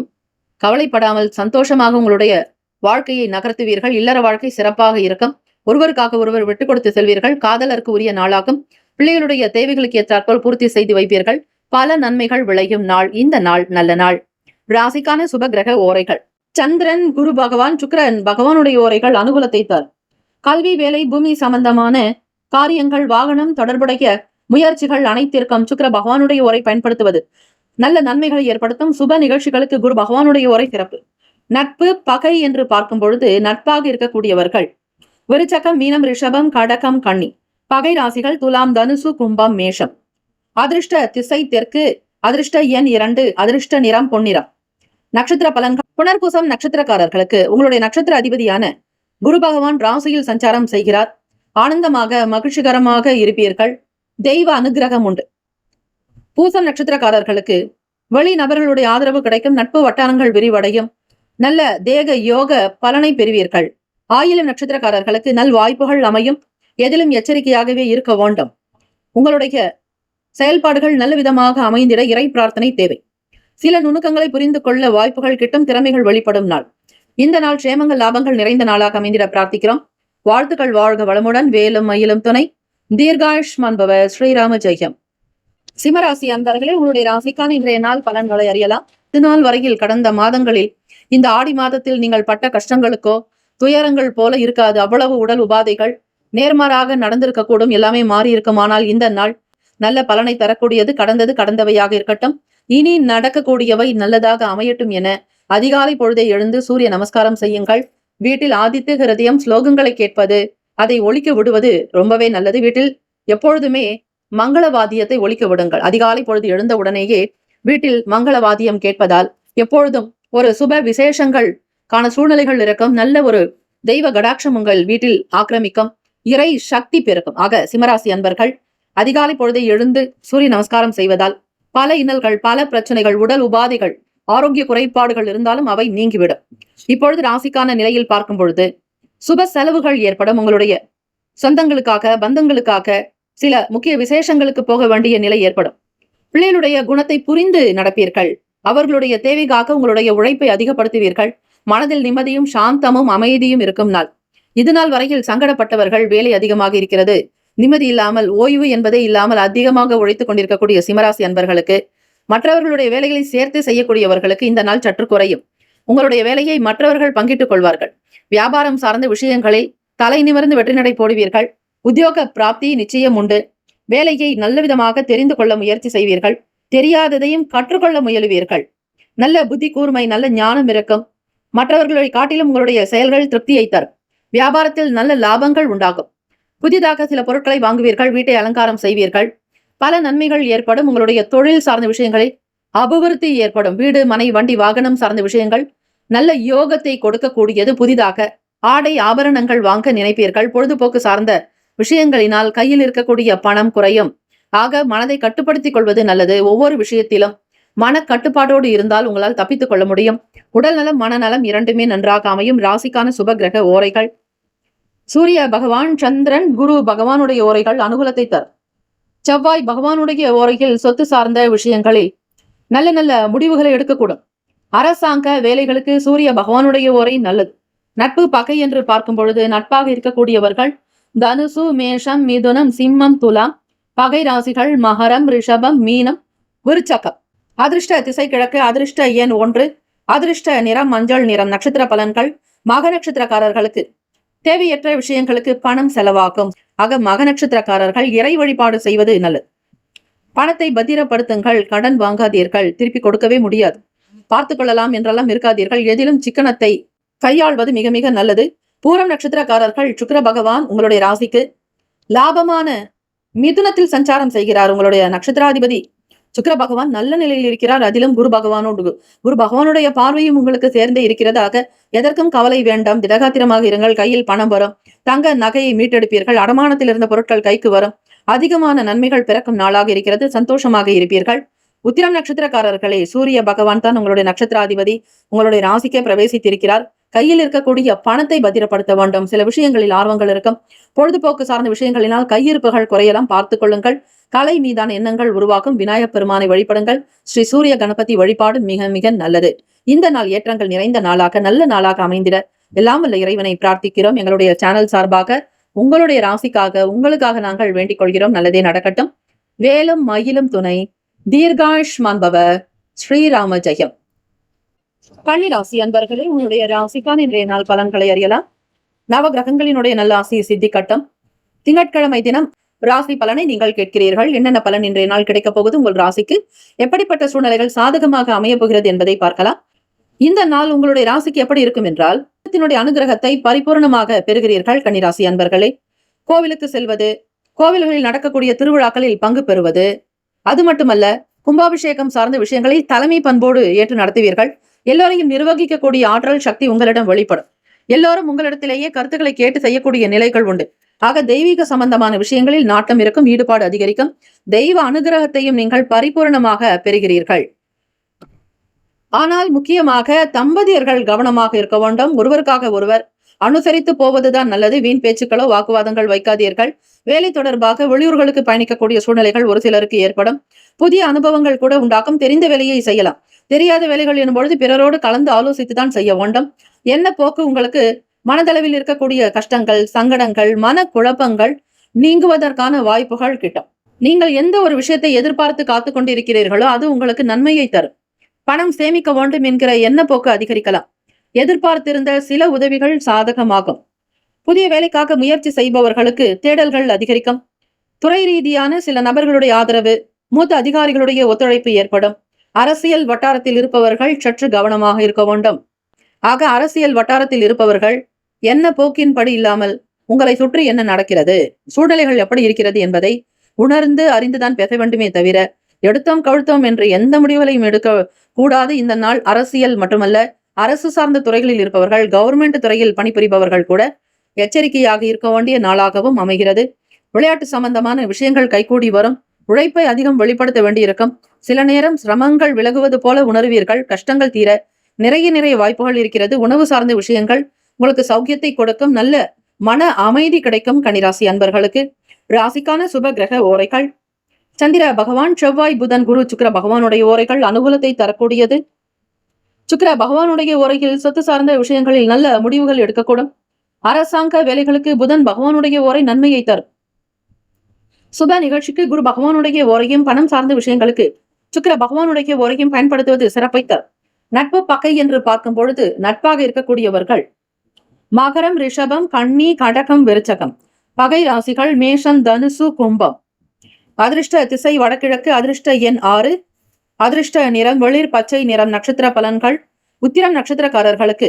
கவலைப்படாமல் சந்தோஷமாக உங்களுடைய வாழ்க்கையை நகர்த்துவீர்கள். இல்லற வாழ்க்கை சிறப்பாக இருக்கும். ஒருவருக்காக ஒருவர் விட்டுக் கொடுத்து செல்வீர்கள். காதலருக்கு உரிய நாளாகும். பிள்ளைகளுடைய தேவைகளுக்கு ஏற்றாற்போல் பூர்த்தி செய்து வைப்பீர்கள். பல நன்மைகள் விளையும் நாள். இந்த நாள் நல்ல நாள். ராசிக்கான சுப கிரக ஓரைகள். சந்திரன், குரு பகவான், சுக்கிரன் பகவானுடைய ஓரைகள் அனுகூலத்தை தரும். கல்வி, வேலை, பூமி சம்பந்தமான காரியங்கள், வாகனம் தொடர்புடைய முயற்சிகள் அனைத்திற்கும் சுக்கிர பகவானுடைய ஓரை பயன்படுத்துவது நல்ல நன்மைகளை ஏற்படுத்தும். சுப நிகழ்ச்சிகளுக்கு குரு பகவானுடைய ஓரை சிறப்பு. நட்பு, பகை என்று பார்க்கும் பொழுது நட்பாக இருக்கக்கூடியவர்கள் விருச்சகம், மீனம், ரிஷபம், கடகம், கன்னி. பகை ராசிகள் துலாம், தனுசு, கும்பம், மேஷம். அதிர்ஷ்ட திசை தெற்கு. அதிர்ஷ்ட எண் 2. அதிர்ஷ்ட நிறம் பொன்னிறம். நட்சத்திர பலன்கள். புனர்பூசம் நட்சத்திரக்காரர்களுக்கு உங்களுடைய நட்சத்திர அதிபதியான குரு பகவான் ராசியில் சஞ்சாரம் செய்கிறார். ஆனந்தமாக மகிழ்ச்சிகரமாக இருப்பீர்கள். தெய்வ அனுகிரகம் உண்டு. பூசம் நட்சத்திரக்காரர்களுக்கு வெளி நபர்களுடைய ஆதரவு கிடைக்கும். நட்பு வட்டாரங்கள் விரிவடையும். நல்ல தேக யோக பலனை பெறுவீர்கள். ஆயிலம் நட்சத்திரக்காரர்களுக்கு நல் வாய்ப்புகள் அமையும். எதிலும் எச்சரிக்கையாகவே இருக்க வேண்டும். உங்களுடைய செயல்பாடுகள் நல்ல விதமாக அமைந்திட இறை பிரார்த்தனை தேவை. சில நுணுக்கங்களை புரிந்து கொள்ள வாய்ப்புகள் கிட்டும். திறமைகள் வெளிப்படும் நாள். இந்த நாள் க்ஷேமங்கள், லாபங்கள் நிறைந்த நாளாக அமைந்திட பிரார்த்திக்கிறோம். வாழ்த்துக்கள். வாழ்க வளமுடன். வேலும் மயிலும் துணை. தீர்காயுஷ்மான் பவ. ஸ்ரீராம ஜெயம். சிம்மராசி அன்பர்களே, உங்களுடைய ராசிக்கான இன்றைய நாள் பலன்களை அறியலாம். இதுநாள் வரையில் கடந்த மாதங்களில் இந்த ஆடி மாதத்தில் நீங்கள் பட்ட கஷ்டங்களுக்கோ துயரங்கள் போல இருக்காது. அவ்வளவு உடல் உபாதைகள் நேர்மாறாக நடந்திருக்கக்கூடும். எல்லாமே மாறி இருக்கும். ஆனால் இந்த நாள் நல்ல பலனை தரக்கூடியது. கடந்தது கடந்தவையாக இருக்கட்டும். இனி நடக்கக்கூடியவை நல்லதாக அமையட்டும் என அதிகாலை பொழுதை எழுந்து சூரிய நமஸ்காரம் செய்யுங்கள். வீட்டில் ஆதித்ய ஹிருதயம் ஸ்லோகங்களை கேட்பது, அதை ஒலிக்க விடுவது ரொம்பவே நல்லது. வீட்டில் எப்பொழுதுமே மங்களவாதியத்தை ஒலிக்க விடுங்கள். அதிகாலை பொழுது எழுந்த உடனேயே வீட்டில் மங்களவாதியம் கேட்பதால் எப்பொழுதும் ஒரு சுப விசேஷங்கள் காண சூழ்நிலைகள் இருக்கும். நல்ல ஒரு தெய்வ கடாட்சம் உங்கள் வீட்டில் ஆக்கிரமிக்கும். இறை சக்தி பெருக்கும். ஆக சிம்மராசி அன்பர்கள் அதிகாலை பொழுதை எழுந்து சூரிய நமஸ்காரம் செய்வதால் பல இன்னல்கள், பல பிரச்சனைகள், உடல் உபாதைகள் ஆரோக்கிய குறைபாடுகள் இருந்தாலும் அவை நீங்கிவிடும். இப்பொழுது ராசிக்கான நிலையில் பார்க்கும் பொழுது சுப செலவுகள் ஏற்படும். உங்களுடைய சொந்தங்களுக்காக, பந்தங்களுக்காக, சில முக்கிய விசேஷங்களுக்கு போக வேண்டிய நிலை ஏற்படும். பிள்ளைகளுடைய குணத்தை புரிந்து நடப்பீர்கள். அவர்களுடைய தேவைக்காக உங்களுடைய உழைப்பை அதிகப்படுத்துவீர்கள். மனதில் நிம்மதியும் சாந்தமும் அமைதியும் இருக்கும் நாள். இது நாள் வரையில் சங்கடப்பட்டவர்கள், வேலை அதிகமாக இருக்கிறது, நிம்மதி இல்லாமல், ஓய்வு என்பதே இல்லாமல் அதிகமாக உழைத்துக் கொண்டிருக்கக்கூடிய சிம்மராசி அன்பர்களுக்கு, மற்றவர்களுடைய வேலைகளை சேர்த்து செய்யக்கூடியவர்களுக்கு இந்த நாள் சற்று குறையும். உங்களுடைய வேலையை மற்றவர்கள் பங்கிட்டுக் கொள்வார்கள். வியாபாரம் சார்ந்த விஷயங்களில் தலை நிமிர்ந்து வெற்றி நடை போடுவீர்கள். உத்தியோக பிராப்தி நிச்சயம் உண்டு. வேலையை நல்ல விதமாக தெரிந்து கொள்ள முயற்சி செய்வீர்கள். தெரியாததையும் கற்றுக்கொள்ள முயலுவீர்கள். நல்ல புத்தி கூர்மை, நல்ல ஞானம் இருக்கும். மற்றவர்களை காட்டிலும் உங்களுடைய செயல்கள் திருப்தியை தரும். வியாபாரத்தில் நல்ல லாபங்கள் உண்டாகும். புதிதாக சில பொருட்களை வாங்குவீர்கள். வீட்டை அலங்காரம் செய்வீர்கள். பல நன்மைகள் ஏற்படும். உங்களுடைய தொழில் சார்ந்த விஷயங்களில் அபிவிருத்தி ஏற்படும். வீடு, மனை, வண்டி, வாகனம் சார்ந்த விஷயங்கள் நல்ல யோகத்தை கொடுக்கக்கூடியது. புதிதாக ஆடை ஆபரணங்கள் வாங்க நினைப்பீர்கள். பொழுதுபோக்கு சார்ந்த விஷயங்களினால் கையில் இருக்கக்கூடிய பணம் குறையும். ஆக மனதை கட்டுப்படுத்திக் கொள்வது நல்லது. ஒவ்வொரு விஷயத்திலும் மன கட்டுப்பாட்டோடு இருந்தால் உங்களால் தப்பித்துக் கொள்ள முடியும். உடல் நலம், மனநலம் இரண்டுமே நன்றாக அமையும். ராசிக்கான சுப கிரக ஓரைகள்: சூரிய பகவான், சந்திரன், குரு பகவானுடைய ஓரைகள் அனுகூலத்தை தரும். செவ்வாய் பகவானுடைய ஓரையில் சொத்து சார்ந்த விஷயங்களில் நல்ல நல்ல முடிவுகளை எடுக்கக்கூடும். அரசாங்க வேலைகளுக்கு சூரிய பகவானுடைய ஓரை நல்லது. நட்பு பகை என்று பார்க்கும் பொழுது நட்பாக இருக்கக்கூடியவர்கள் தனுசு, மேஷம், மிதுனம், சிம்மம், துலாம். பகை ராசிகள் மகரம், ரிஷபம், மீனம், விருச்சகம். அதிர்ஷ்ட திசை கிழக்கு. அதிர்ஷ்ட எண் 1. அதிர்ஷ்ட நிறம் மஞ்சள் நிறம். நட்சத்திர பலன்கள்: மக நட்சத்திரக்காரர்களுக்கு தேவையற்ற விஷயங்களுக்கு பணம் செலவாகும். ஆக மக நட்சத்திரக்காரர்கள் இறை வழிபாடு செய்வது நல்லது. பணத்தை பத்திரப்படுத்துங்கள். கடன் வாங்காதீர்கள். திருப்பி கொடுக்கவே முடியாது. பார்த்துக் கொள்ளலாம் என்றெல்லாம் இருக்காதீர்கள். எதிலும் சிக்கனத்தை கையாள்வது மிக மிக நல்லது. பூரம் நட்சத்திரக்காரர்கள், சுக்கிர பகவான் உங்களுடைய ராசிக்கு லாபமான மிதுனத்தில் சஞ்சாரம் செய்கிறார். உங்களுடைய நட்சத்திராதிபதி சுக்கிர பகவான் நல்ல நிலையில் இருக்கிறார். அதிலும் குரு பகவானுடைய பார்வையும் உங்களுக்கு சேர்ந்தே இருக்கிறதாக எதற்கும் கவலை வேண்டாம். திடகாத்திரமாக இருங்கள். கையில் பணம் வரும். தங்க நகையை மீட்டெடுப்பீர்கள். அடமானத்தில் இருந்த பொருட்கள் கைக்கு வரும். அதிகமான நன்மைகள் பிறக்கும் நாளாக இருக்கிறது. சந்தோஷமாக இருப்பீர்கள். உத்திரம் நட்சத்திரக்காரர்களே, சூரிய பகவான் தான் உங்களுடைய நட்சத்திராதிபதி. உங்களுடைய ராசிக்கே பிரவேசித்திருக்கிறார். கையில் இருக்கக்கூடிய பணத்தை பத்திரப்படுத்த வேண்டும். சில விஷயங்களில் ஆர்வங்கள் இருக்கும். பொழுதுபோக்கு சார்ந்த விஷயங்களினால் கையிருப்புகள் குறையலாம். பார்த்துக் கொள்ளுங்கள். கலை மீதான எண்ணங்கள் உருவாக்கும். விநாயகப் பெருமானை வழிபடுங்கள். ஸ்ரீ சூரிய கணபதி வழிபாடு மிக மிக நல்லது. இந்த நாள் ஏற்றங்கள் நிறைந்த நாளாக, நல்ல நாளாக அமைந்திட எல்லாம் வல்ல இறைவனை பிரார்த்திக்கிறோம். எங்களுடைய சேனல் சார்பாக உங்களுடைய ராசிக்காக, உங்களுக்காக நாங்கள் வேண்டிக் கொள்கிறோம். நல்லதே நடக்கட்டும். வேலும் மயிலும் துணை. தீர்காயுஷ்மான் பவ. ஸ்ரீராம ஜெயம். கன்னி ராசி அன்பர்களே, உங்களுடைய ராசிக்கான இன்றைய நாள் பலன்களை அறியலாம். நவ கிரகங்களினுடைய நல்ல ஆசி சித்திக்கட்டும். திங்கட்கிழமை தினம் ராசி பலனை நீங்கள் கேட்கிறீர்கள். என்னென்ன பலன் இன்றைய நாள் கிடைக்கப் போகுது, உங்கள் ராசிக்கு எப்படிப்பட்ட சூழ்நிலைகள் சாதகமாக அமைய போகிறது என்பதை பார்க்கலாம். இந்த நாள் உங்களுடைய ராசிக்கு எப்படி இருக்கும் என்றால், அனுகிரகத்தை பரிபூர்ணமாக பெறுகிறீர்கள். கன்னிராசி அன்பர்களே, கோவிலுக்கு செல்வது, கோவில்களில் நடக்கக்கூடிய திருவிழாக்களில் பங்கு பெறுவது, அது மட்டுமல்ல கும்பாபிஷேகம் சார்ந்த விஷயங்களை தலைமை பண்போடு ஏற்று நடத்துவீர்கள். எல்லோரையும் நிர்வகிக்கக்கூடிய ஆற்றல் சக்தி உங்களிடம் வெளிப்படும். எல்லோரும் உங்களிடத்திலேயே கருத்துக்களை கேட்டு செய்யக்கூடிய நிலைகள் உண்டு. ஆக தெய்வீக சம்பந்தமான விஷயங்களில் நாட்டம் இருக்கும். ஈடுபாடு அதிகரிக்கும். தெய்வ அனுகிரகத்தையும் நீங்கள் பரிபூர்ணமாக பெறுகிறீர்கள். ஆனால் முக்கியமாக தம்பதியர்கள் கவனமாக இருக்க வேண்டும். ஒருவருக்காக ஒருவர் அனுசரித்து போவதுதான் நல்லது. வீண் பேச்சுக்களோ வாக்குவாதங்கள் வைக்காதீர்கள். வேலை தொடர்பாக வெளியூர்களுக்கு பயணிக்கக்கூடிய சூழ்நிலைகள் ஒரு சிலருக்கு ஏற்படும். புதிய அனுபவங்கள் கூட உண்டாக்கும். தெரிந்த வேலையை செய்யலாம். தெரியாத வேலைகள் எனும்பொழுது பிறரோடு கலந்து ஆலோசித்துதான் செய்ய வேண்டும். என்ன போக்கு உங்களுக்கு மனதளவில் இருக்கக்கூடிய கஷ்டங்கள், சங்கடங்கள், மன குழப்பங்கள் நீங்குவதற்கான வாய்ப்புகள் கிட்டும். நீங்கள் எந்த ஒரு விஷயத்தை எதிர்பார்த்து காத்து கொண்டிருக்கிறீர்களோ அது உங்களுக்கு நன்மையை தரும். பணம் சேமிக்க வேண்டும் என்கிற எண்ண போக்கு அதிகரிக்கலாம். எதிர்பார்த்திருந்த சில உதவிகள் சாதகமாகும். புதிய வேலைக்காக முயற்சி செய்பவர்களுக்கு தேடல்கள் அதிகரிக்கும். துறை ரீதியான சில நபர்களுடைய ஆதரவு, மூத்த அதிகாரிகளுடைய ஒத்துழைப்பு ஏற்படும். அரசியல் வட்டாரத்தில் இருப்பவர்கள் சற்று கவனமாக இருக்க வேண்டும். ஆக அரசியல் வட்டாரத்தில் இருப்பவர்கள் என்ன போக்கின்படி இல்லாமல் உங்களை சுற்றி என்ன நடக்கிறது, சூழ்நிலைகள் எப்படி இருக்கிறது என்பதை உணர்ந்து அறிந்துதான் பேச வேண்டுமே தவிர எடுத்தோம் கழுத்தோம் என்று எந்த முடிவுகளையும் எடுக்க கூடாது. இந்த நாள் அரசியல் மட்டுமல்ல, அரசு சார்ந்த துறைகளில் இருப்பவர்கள், கவர்மெண்ட் துறையில் பணிபுரிபவர்கள் கூட எச்சரிக்கையாக இருக்க வேண்டிய நாளாகவும் அமைகிறது. விளையாட்டு சம்பந்தமான விஷயங்கள் கைகூடி வரும். உழைப்பை அதிகம் வெளிப்படுத்த வேண்டியிருக்கும். சில நேரம் சிரமங்கள் விலகுவது போல உணர்வீர்கள். கஷ்டங்கள் தீர நிறைய வாய்ப்புகள் இருக்கிறது. உணவு சார்ந்த விஷயங்கள் உங்களுக்கு சௌக்கியத்தை கொடுக்கும். நல்ல மன அமைதி கிடைக்கும். கன்னிராசி அன்பர்களுக்கு ராசிக்கான சுப கிரக ஓரைகள் சந்திர பகவான், செவ்வாய், புதன், குரு, சுக்கிர பகவானுடைய ஓரைகள் அனுகூலத்தை தரக்கூடியது. சுக்கிர பகவானுடைய ஓரையில் சொத்து சார்ந்த விஷயங்களில் நல்ல முடிவுகள் எடுக்கக்கூடும். அரசாங்க வேலைகளுக்கு புதன் பகவானுடைய ஓரை நன்மையை தரும். சுப நிகழ்ச்சிக்கு குரு பகவானுடைய ஓரையும், பணம் சார்ந்த விஷயங்களுக்கு சுக்கிர பகவானுடைய ஓரையும் பயன்படுத்துவது சிறப்பை தரும். நட்பு பகை என்று பார்க்கும் பொழுது நட்பாக இருக்கக்கூடியவர்கள் மகரம், ரிஷபம், கன்னி, கடகம், விருச்சகம். பகை ராசிகள் மேஷம், தனுசு, கும்பம். அதிர்ஷ்ட திசை வடகிழக்கு. அதிர்ஷ்ட எண் 6. அதிர்ஷ்ட நிறம் வெளிர் பச்சை நிறம். நட்சத்திர பலன்கள் உத்திரம் நட்சத்திரக்காரர்களுக்கு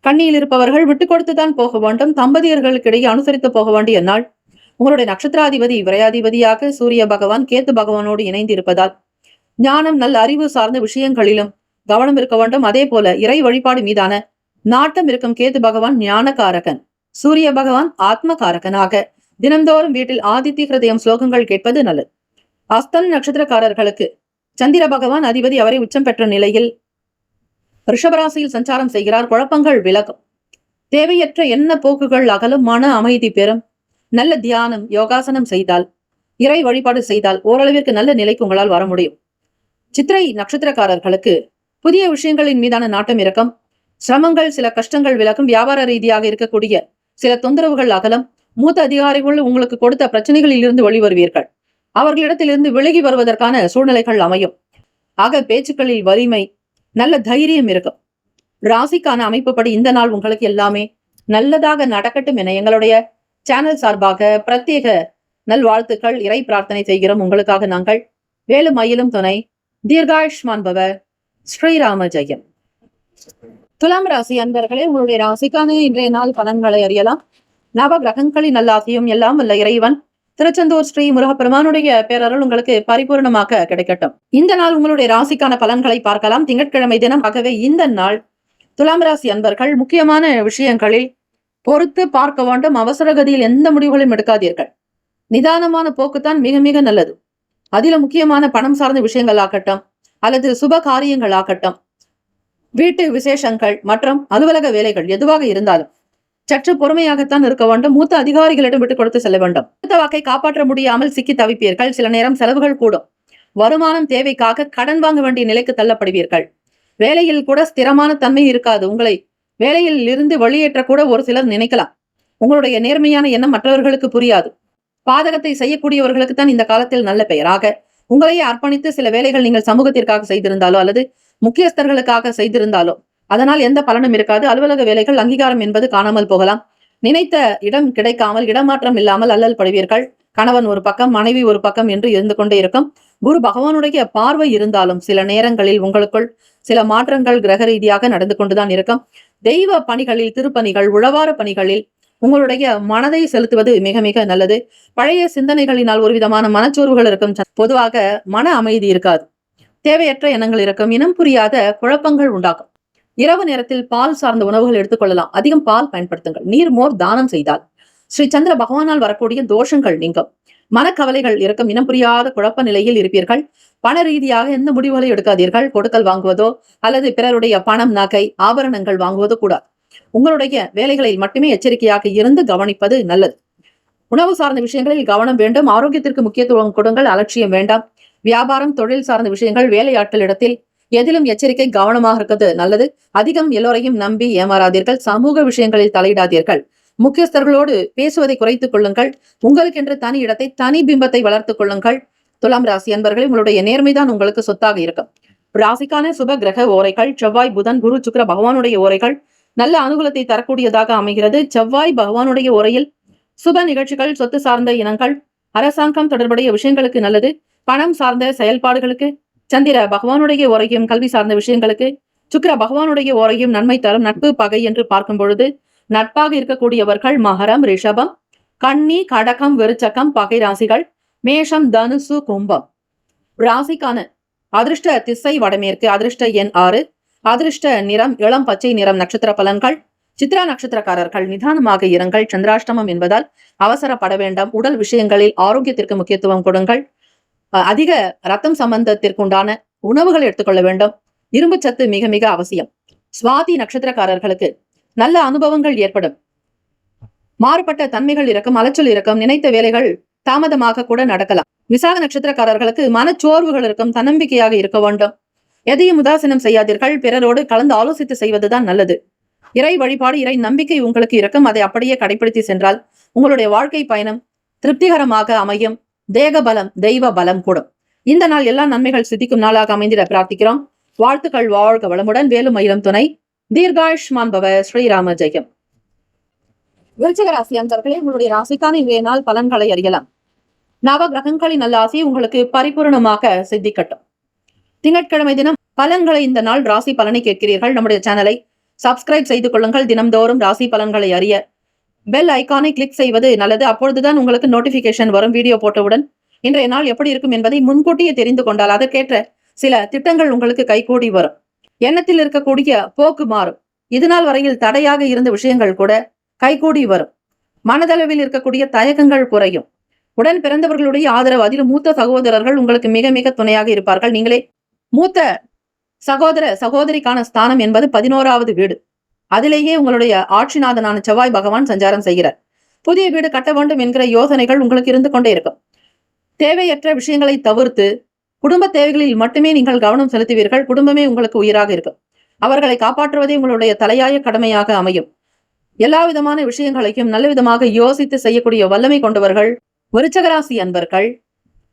கண்ணியில் இருப்பவர்கள் விட்டு கொடுத்துதான் போக வேண்டும். தம்பதியர்களுக்கு இடையே அனுசரித்து போக வேண்டிய நாள். உங்களுடைய நட்சத்திராதிபதி விரையாதிபதியாக சூரிய பகவான் கேத்து பகவானோடு இணைந்து இருப்பதால் ஞானம், நல்ல அறிவு சார்ந்த விஷயங்களிலும் கவனம் இருக்க வேண்டும். அதே போல இறை வழிபாடு மீதான நாட்டம் இருக்கும். கேத்து பகவான் ஞானகாரகன், சூரிய பகவான் ஆத்மகாரகனாக தினந்தோறும் வீட்டில் ஆதித்ய ஹிருதயம் ஸ்லோகங்கள் கேட்பது நல்லது. அஸ்தம் நட்சத்திரக்காரர்களுக்கு சந்திர பகவான் அதிபதி அவரை உச்சம் பெற்ற நிலையில் ரிஷபராசியில் சஞ்சாரம் செய்கிறார். குழப்பங்கள் விலகும். தேவையற்ற எண்ண போக்குகள் அகலும். மன அமைதி பெறும். நல்ல தியானம், யோகாசனம் செய்தால், இறை வழிபாடு செய்தால் ஓரளவிற்கு நல்ல நிலைக்கு உங்களால் வர முடியும். சித்திரை நட்சத்திரக்காரர்களுக்கு புதிய விஷயங்களின் மீதான நாட்டம் இருக்கும். சிரமங்கள், சில கஷ்டங்கள் விலகும். வியாபார ரீதியாக இருக்கக்கூடிய சில தொந்தரவுகள் அகலம். மூத்த அதிகாரிகள் உங்களுக்கு கொடுத்த பிரச்சனைகளில் இருந்து வெளிவருவீர்கள். அவர்களிடத்திலிருந்து விலகி வருவதற்கான சூழ்நிலைகள் அமையும். ஆக பேச்சுக்களில் வலிமை, நல்ல தைரியம் இருக்கும். ராசிக்கான அமைப்புப்படி இந்த நாள் உங்களுக்கு எல்லாமே நல்லதாக நடக்கட்டும் என எங்களுடைய சேனல் சார்பாக பிரத்யேக நல்வாழ்த்துக்கள், இறை பிரார்த்தனை செய்கிறோம். உங்களுக்காக நாங்கள் வேலும் மயிலும் துணை. தீர்காயுஷ்மான் பவ. ஸ்ரீராம ஜெயம். துலாம் ராசி அன்பர்களே, உங்களுடைய ராசிக்கான இன்றைய நாள் பலன்களை அறியலாம். நவ கிரகங்களின் நல்லாசியும் எல்லாம் வல்ல இறைவன் திருச்செந்தூர் ஸ்ரீ முருகப்பெருமானுடைய பேரருள் உங்களுக்கு பரிபூர்ணமாக கிடைக்கட்டும். இந்த நாள் உங்களுடைய ராசிக்கான பலன்களை பார்க்கலாம். திங்கட்கிழமை தினம். ஆகவே இந்த நாள் துலாம் ராசி அன்பர்கள் முக்கியமான விஷயங்களில் பொறுத்து பார்க்க வேண்டும். அவசரகதியில் எந்த முடிவுகளையும் எடுக்காதீர்கள். நிதானமான போக்குத்தான் மிக மிக நல்லது. அதில முக்கியமான பணம் சார்ந்த விஷயங்கள் ஆகட்டும், அல்லது சுப காரியங்கள் ஆகட்டும், வீட்டு விசேஷங்கள் மற்றும் அலுவலக வேலைகள் எதுவாக இருந்தாலும் சற்று பொறுமையாகத்தான் இருக்க வேண்டும். மூத்த அதிகாரிகளிடம் விட்டுக் கொடுத்து செல்ல வேண்டும். மூத்த வாக்கை காப்பாற்ற முடியாமல் சிக்கி தவிப்பீர்கள். சில நேரம் செலவுகள் கூடும். வருமானம் தேவைக்காக கடன் வாங்க வேண்டிய நிலைக்கு தள்ளப்படுவீர்கள். வேலையில் கூட ஸ்திரமான தன்மை இருக்காது. உங்களை வேலையில் இருந்து வெளியேற்ற கூட ஒரு சிலர் நினைக்கலாம். உங்களுடைய நேர்மையான எண்ணம் மற்றவர்களுக்கு புரியாது. பாதகத்தை செய்யக்கூடியவர்களுக்கு தான் இந்த காலத்தில் நல்ல பெயராக உங்களையே அர்ப்பணித்து சில வேலைகள் நீங்கள் சமூகத்திற்காக செய்திருந்தாலோ அல்லது முக்கியஸ்தர்களுக்காக செய்திருந்தாலோ அதனால் எந்த பலனும் இருக்காது. அலுவலக வேலைகள் அங்கீகாரம் என்பது காணாமல் போகலாம். நினைத்த இடம் கிடைக்காமல், இடமாற்றம் இல்லாமல் அல்லல் படுவீர்கள். கணவன் ஒரு பக்கம், மனைவி ஒரு பக்கம் என்று இருந்து கொண்டே இருக்கும். குரு பகவானுடைய பார்வை இருந்தாலும் சில நேரங்களில் உங்களுக்குள் சில மாற்றங்கள் கிரக ரீதியாக நடந்து கொண்டுதான் இருக்கும். தெய்வ பணிகளில், திருப்பணிகள், உழவார பணிகளில் உங்களுடைய மனதை செலுத்துவது மிக மிக நல்லது. பழைய சிந்தனைகளினால் ஒரு விதமான மனச்சோர்வுகள் இருக்கும். பொதுவாக மன அமைதி இருக்காது. தேவையற்ற எண்ணங்கள் இருக்கும். இனம் புரியாத குழப்பங்கள் உண்டாகும். இரவு நேரத்தில் பால் சார்ந்த உணவுகள் எடுத்துக்கொள்ளலாம். அதிகம் பால் பயன்படுத்துங்கள். நீர் மோர் தானம் செய்தால் ஸ்ரீ சந்திர பகவானால் வரக்கூடிய தோஷங்கள் நீங்கும். மனக்கவலைகள் இருக்கும். இனம் புரியாத குழப்ப நிலையில் இருப்பீர்கள். பண ரீதியாக எந்த முடிவுகளை எடுக்காதீர்கள். கொடுக்கல் வாங்குவதோ அல்லது பிறருடைய பணம், நகை, ஆபரணங்கள் வாங்குவதோ கூடாது. உங்களுடைய வேலைகளில் மட்டுமே எச்சரிக்கையாக இருந்து கவனிப்பது நல்லது. உணவு சார்ந்த விஷயங்களில் கவனம் வேண்டும். ஆரோக்கியத்திற்கு முக்கியத்துவம் கொடுங்கள். அலட்சியம் வேண்டாம். வியாபாரம், தொழில் சார்ந்த விஷயங்கள், வேலையாட்களிடத்தில் எதிலும் எச்சரிக்கை, கவனமாக இருக்கிறது நல்லது. அதிகம் எல்லோரையும் நம்பி ஏமாறாதீர்கள். சமூக விஷயங்களில் தலையிடாதீர்கள். முக்கியஸ்தர்களோடு பேசுவதை குறைத்துக் கொள்ளுங்கள். உங்களுக்கென்று தனி இடத்தை, தனி பிம்பத்தை வளர்த்துக் கொள்ளுங்கள். துலாம் ராசி அன்பர்களே, உங்களுடைய நேர்மைதான் உங்களுக்கு சொத்தாக இருக்கும். ராசிக்கான சுப கிரக ஓரைகள் செவ்வாய், புதன், குரு, சுக்கிர பகவானுடைய ஓரைகள் நல்ல அனுகூலத்தை தரக்கூடியதாக அமைகிறது. செவ்வாய் பகவானுடைய ஓரையில் சுப நிகழ்ச்சிகள், சொத்து சார்ந்த இனங்கள், அரசாங்கம் தொடர்புடைய விஷயங்களுக்கு நல்லது. பணம் சார்ந்த செயல்பாடுகளுக்கு சந்திர பகவானுடைய ஓரையும், கல்வி சார்ந்த விஷயங்களுக்கு சுக்கிர பகவானுடைய ஓரையும் நன்மை தரும். நட்பு பகை என்று பார்க்கும் பொழுது நட்பாக இருக்கக்கூடியவர்கள் மகரம், ரிஷபம், கன்னி, கடகம், விருச்சகம். பகை ராசிகள் மேஷம், தனுசு, கும்பம். ராசிக்கான அதிர்ஷ்ட திசை வடமேற்கு. அதிர்ஷ்ட எண் 6. அதிர்ஷ்ட நிறம் இளம் பச்சை நிறம். நட்சத்திர பலன்கள் சித்ரா நட்சத்திரக்காரர்கள் நிதானமாக இருங்கள். சந்திராஷ்டமம் என்பதால் அவசரப்பட வேண்டாம். உடல் விஷயங்களில் ஆரோக்கியத்திற்கு முக்கியத்துவம் கொடுங்கள். அதிக ரத்தம் சம்பந்தத்திற்குண்டான உணவுகள் எடுத்துக்கொள்ள வேண்டும். இரும்பு சத்து மிக மிக அவசியம். சுவாதி நட்சத்திரக்காரர்களுக்கு நல்ல அனுபவங்கள் ஏற்படும். மாறுபட்ட தன்மைகள் இருக்கும், அலைச்சல் இருக்கும், நினைத்த வேலைகள் தாமதமாக கூட நடக்கலாம். விசாக நட்சத்திரக்காரர்களுக்கு மனச்சோர்வுகள் இருக்கும், தன்னம்பிக்கையாக இருக்க வேண்டும். எதையும் உதாசீனம் செய்யாதீர்கள். பிறரோடு கலந்து ஆலோசித்து செய்வதுதான் நல்லது. இறை வழிபாடு, இறை நம்பிக்கை உங்களுக்கு இருக்கும். அதை அப்படியே கடைபிடித்து சென்றால் உங்களுடைய வாழ்க்கை பயணம் திருப்திகரமாக அமையும். தேக பலம், தெய்வ பலம் கூடும். இந்த நாள் எல்லா நன்மைகள் சித்திக்கும் நாளாக அமைந்திட பிரார்த்திக்கிறோம். வாழ்த்துக்கள். வாழ்க வளமுடன். வேலும் மயிலும் துணை. தீர்காயுஷ்மான் பவ. ஸ்ரீராம ஜெயம். விருச்சிக ராசி அன்பர்களே, உங்களுடைய ராசிக்கான இன்றைய நாள் பலன்களை அறியலாம். நவ கிரகங்களின் நல்ல ஆசை உங்களுக்கு பரிபூர்ணமாக சித்திக்கட்டும். திங்கட்கிழமை தினம் பலன்களை இந்த நாள் ராசி பலனை கேட்கிறீர்கள். நம்முடைய சேனலை சப்ஸ்கிரைப் செய்து கொள்ளுங்கள். தினம்தோறும் ராசி பலன்களை அறிய பெல் ஐகானை கிளிக் செய்வது நல்லது. அப்பொழுதுதான் உங்களுக்கு நோட்டிபிகேஷன் வரும். வீடியோ போட்டவுடன் இன்றைய நாள் எப்படி இருக்கும் என்பதை முன்கூட்டியே தெரிந்து கொண்டால் அதற்கேற்ற சில திட்டங்கள் உங்களுக்கு கைகூடி வரும். எண்ணத்தில் இருக்கக்கூடிய போக்கு மாறும். இதுநாள் வரையில் தடையாக இருந்த விஷயங்கள் கூட கைகூடி வரும். மனதளவில் இருக்கக்கூடிய தயக்கங்கள் குறையும். உடன் பிறந்தவர்களுடைய ஆதரவு, அதிலும் மூத்த சகோதரர்கள் உங்களுக்கு மிக மிக துணையாக இருப்பார்கள். நீங்களே மூத்த சகோதர சகோதரிக்கான ஸ்தானம் என்பது 11வது வீடு. அதிலேயே உங்களுடைய ஆட்சிநாதனான செவ்வாய் பகவான் சஞ்சாரம் செய்கிறார். புதிய வீடு கட்ட வேண்டும் என்கிற யோசனைகள் உங்களுக்கு இருந்து கொண்டே இருக்கும். தேவையற்ற விஷயங்களை தவிர்த்து குடும்ப தேவைகளில் மட்டுமே நீங்கள் கவனம் செலுத்துவீர்கள். குடும்பமே உங்களுக்கு உயிராக இருக்கும். அவர்களை காப்பாற்றுவதே உங்களுடைய தலையாய கடமையாக அமையும். எல்லா விதமான விஷயங்களையும் நல்ல விதமாக யோசித்து செய்யக்கூடிய வல்லமை கொண்டவர்கள் விருச்சிக ராசி அன்பர்கள்.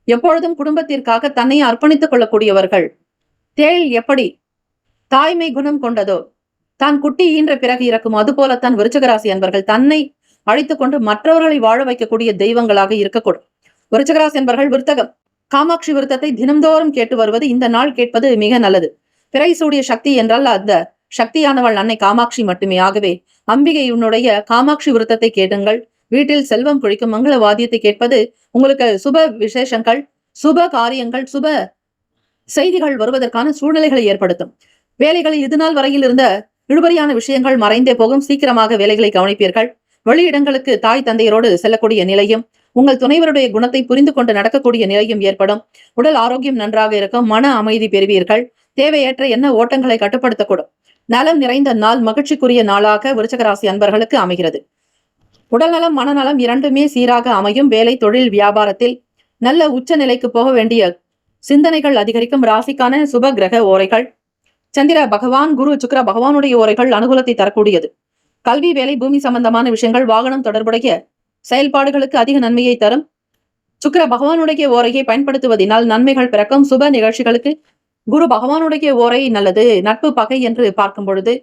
எப்பொழுதும் குடும்பத்திற்காக தன்னை அர்ப்பணித்துக் கொள்ளக்கூடியவர்கள். தேள் எப்படி தாய்மை குணம் கொண்டதோ, தான் குட்டி ஈன்ற பிறகு இறக்கும், அதுபோலத்தான் விருச்சிக ராசி அன்பர்கள் தன்னை அழைத்துக் கொண்டு மற்றவர்களை வாழ வைக்கக்கூடிய தெய்வங்களாக இருக்கக்கூடும். விருச்சிக ராசி அன்பர்கள் விருத்தகம் காமாட்சி விருத்தத்தை தினம்தோறும் கேட்டு வருவது, இந்த நாள் கேட்பது மிக நல்லது. பிறை சூடிய சக்தி என்றால் அந்த சக்தியானவள் அன்னை காமாட்சி மட்டுமே. ஆகவே அம்பிகையினுடைய காமாட்சி விருத்தத்தை கேட்டுங்கள். வீட்டில் செல்வம் குழிக்கும் மங்கள வாத்தியத்தை கேட்பது உங்களுக்கு சுப விசேஷங்கள், சுப காரியங்கள், சுப செய்திகள் வருவதற்கான சூழ்நிலைகளை ஏற்படுத்தும். வேலைகளில் இதுநாள் வரையில் இருந்த இழுபறியான விஷயங்கள் மறைந்தே போகும். சீக்கிரமாக வேலைகளை கவனிப்பீர்கள். வெளியிடங்களுக்கு தாய் தந்தையரோடு செல்லக்கூடிய நிலையும், உங்கள் துணைவருடைய குணத்தை புரிந்து கொண்டு நடக்கக்கூடிய நிலையும் ஏற்படும். உடல் ஆரோக்கியம் நன்றாக இருக்கும். மன அமைதி பெறுவீர்கள். தேவையற்ற எண்ண ஓட்டங்களை கட்டுப்படுத்தக்கூடும். நலம் நிறைந்த நாள், மகிழ்ச்சிக்குரிய நாளாக விருச்சிக ராசி அன்பர்களுக்கு அமைகிறது. உடல்நலம் மனநலம் இரண்டுமே சீராக அமையும். வேலை, தொழில், வியாபாரத்தில் நல்ல உச்ச நிலைக்கு போக வேண்டிய சிந்தனைகள் அதிகரிக்கும். ராசிக்கான சுப கிரக ஓரைகள் சந்திர பகவான், குரு, சுக்கிர பகவானுடைய ஓரைகள் அனுகூலத்தை தரக்கூடியது. கல்வி, வேலை, பூமி சம்பந்தமான விஷயங்கள், வாகனம் தொடர்புடைய செயல்பாடுகளுக்கு அதிக நன்மையை தரும். சுக்கிர பகவானுடைய ஓரையை பயன்படுத்துவதனால் நன்மைகள் பிறக்கும். சுப நிகழ்ச்சிகளுக்கு குரு பகவானுடைய ஓரை நல்லது. நட்பு பகை என்று பார்க்கும் பொழுது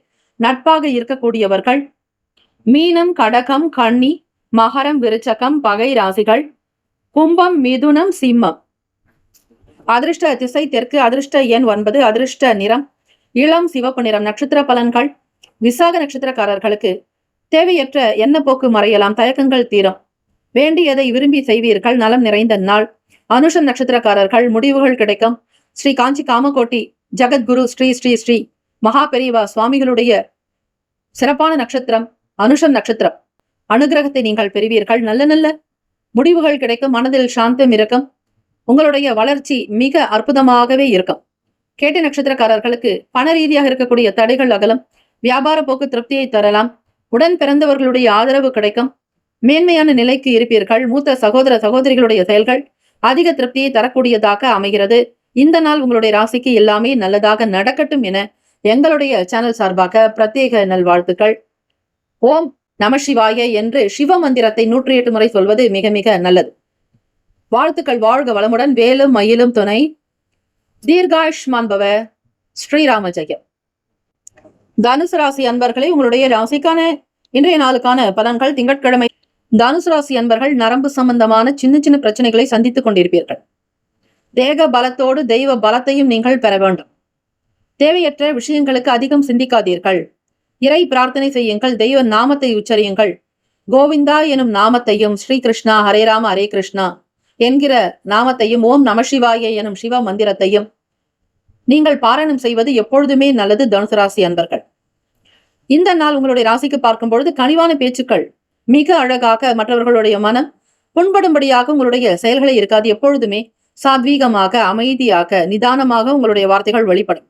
நட்பாக இருக்கக்கூடியவர்கள் மீனம், கடகம், கன்னி, மகரம், விருச்சகம் பகை ராசிகள். கும்பம், மிதுனம், சிம்மம். அதிர்ஷ்ட திசை தெற்கு. அதிர்ஷ்ட எண் 9. அதிர்ஷ்ட நிறம் இளம் சிவப்பு நிறம். நட்சத்திர பலன்கள் விசாக நட்சத்திரக்காரர்களுக்கு தேவையற்ற எண்ணப்போக்கு மறையலாம். தயக்கங்கள் தீரும். வேண்டியதை விரும்பி செய்வீர்கள். நலம் நிறைந்த நாள். அனுஷம் நட்சத்திரக்காரர்கள் முடிவுகள் கிடைக்கும். ஸ்ரீ காஞ்சி காமகோட்டி ஜகத்குரு ஸ்ரீ ஸ்ரீ ஸ்ரீ மகா பெரியவா சுவாமிகளுடைய சிறப்பான நட்சத்திரம் அனுஷம் நட்சத்திரம். அனுகிரகத்தை நீங்கள் பெறுவீர்கள். நல்ல நல்ல முடிவுகள் கிடைக்கும். மனதில் சாந்தம் இருக்கும். உங்களுடைய வளர்ச்சி மிக அற்புதமாகவே இருக்கும். கேட்டை நட்சத்திரக்காரர்களுக்கு பண ரீதியாக இருக்கக்கூடிய தடைகள் அகலும். வியாபார போக்கு திருப்தியை தரலாம். உடன் பிறந்தவர்களுடைய ஆதரவு கிடைக்கும். மேன்மையான நிலைக்கு இருப்பீர்கள். மூத்த சகோதர சகோதரிகளுடைய செயல்கள் அதிக திருப்தியை தரக்கூடியதாக அமைகிறது. இந்த நாள் உங்களுடைய ராசிக்கு எல்லாமே நல்லதாக நடக்கட்டும் என எங்களுடைய சேனல் சார்பாக பிரத்யேக நல்வாழ்த்துக்கள். ஓம் நம சிவாய என்று சிவ மந்திரத்தை 108 முறை சொல்வது மிக மிக நல்லது. வாழ்த்துக்கள். வாழ்க வளமுடன். வேலும் மயிலும் துணை. தீர்காயுஷ்மான் பவ. ஸ்ரீராம ஜெயம். தனுசு ராசி அன்பர்களே, உங்களுடைய ராசிக்கான இன்றைய நாளுக்கான பலன்கள். திங்கட்கிழமை தனுசு ராசி அன்பர்கள் நரம்பு சம்பந்தமான சின்ன சின்ன பிரச்சனைகளை சந்தித்துக் கொண்டிருப்பீர்கள். தேக பலத்தோடு தெய்வ பலத்தையும் நீங்கள் பெற வேண்டும். தேவையற்ற விஷயங்களுக்கு அதிகம் சிந்திக்காதீர்கள். இறை பிரார்த்தனை செய்யுங்கள். தெய்வ நாமத்தை உச்சரியுங்கள். கோவிந்தா எனும் நாமத்தையும், ஸ்ரீ கிருஷ்ணா ஹரே ராம ஹரே கிருஷ்ணா என்கிற நாமத்தையும், ஓம் நமசிவாய எனும் சிவ மந்திரத்தையும் நீங்கள் பாராயணம் செய்வது எப்பொழுதுமே நல்லது. தனுசு ராசி அன்பர்கள் இந்த நாள் உங்களுடைய ராசிக்கு பார்க்கும் பொழுது கனிவான பேச்சுக்கள், மிக அழகாக மற்றவர்களுடைய மனம் புண்படும்படியாக உங்களுடைய செயல்களை இருக்காது. எப்பொழுதுமே சாத்வீகமாக, அமைதியாக, நிதானமாக உங்களுடைய வார்த்தைகள் வெளிப்படும்.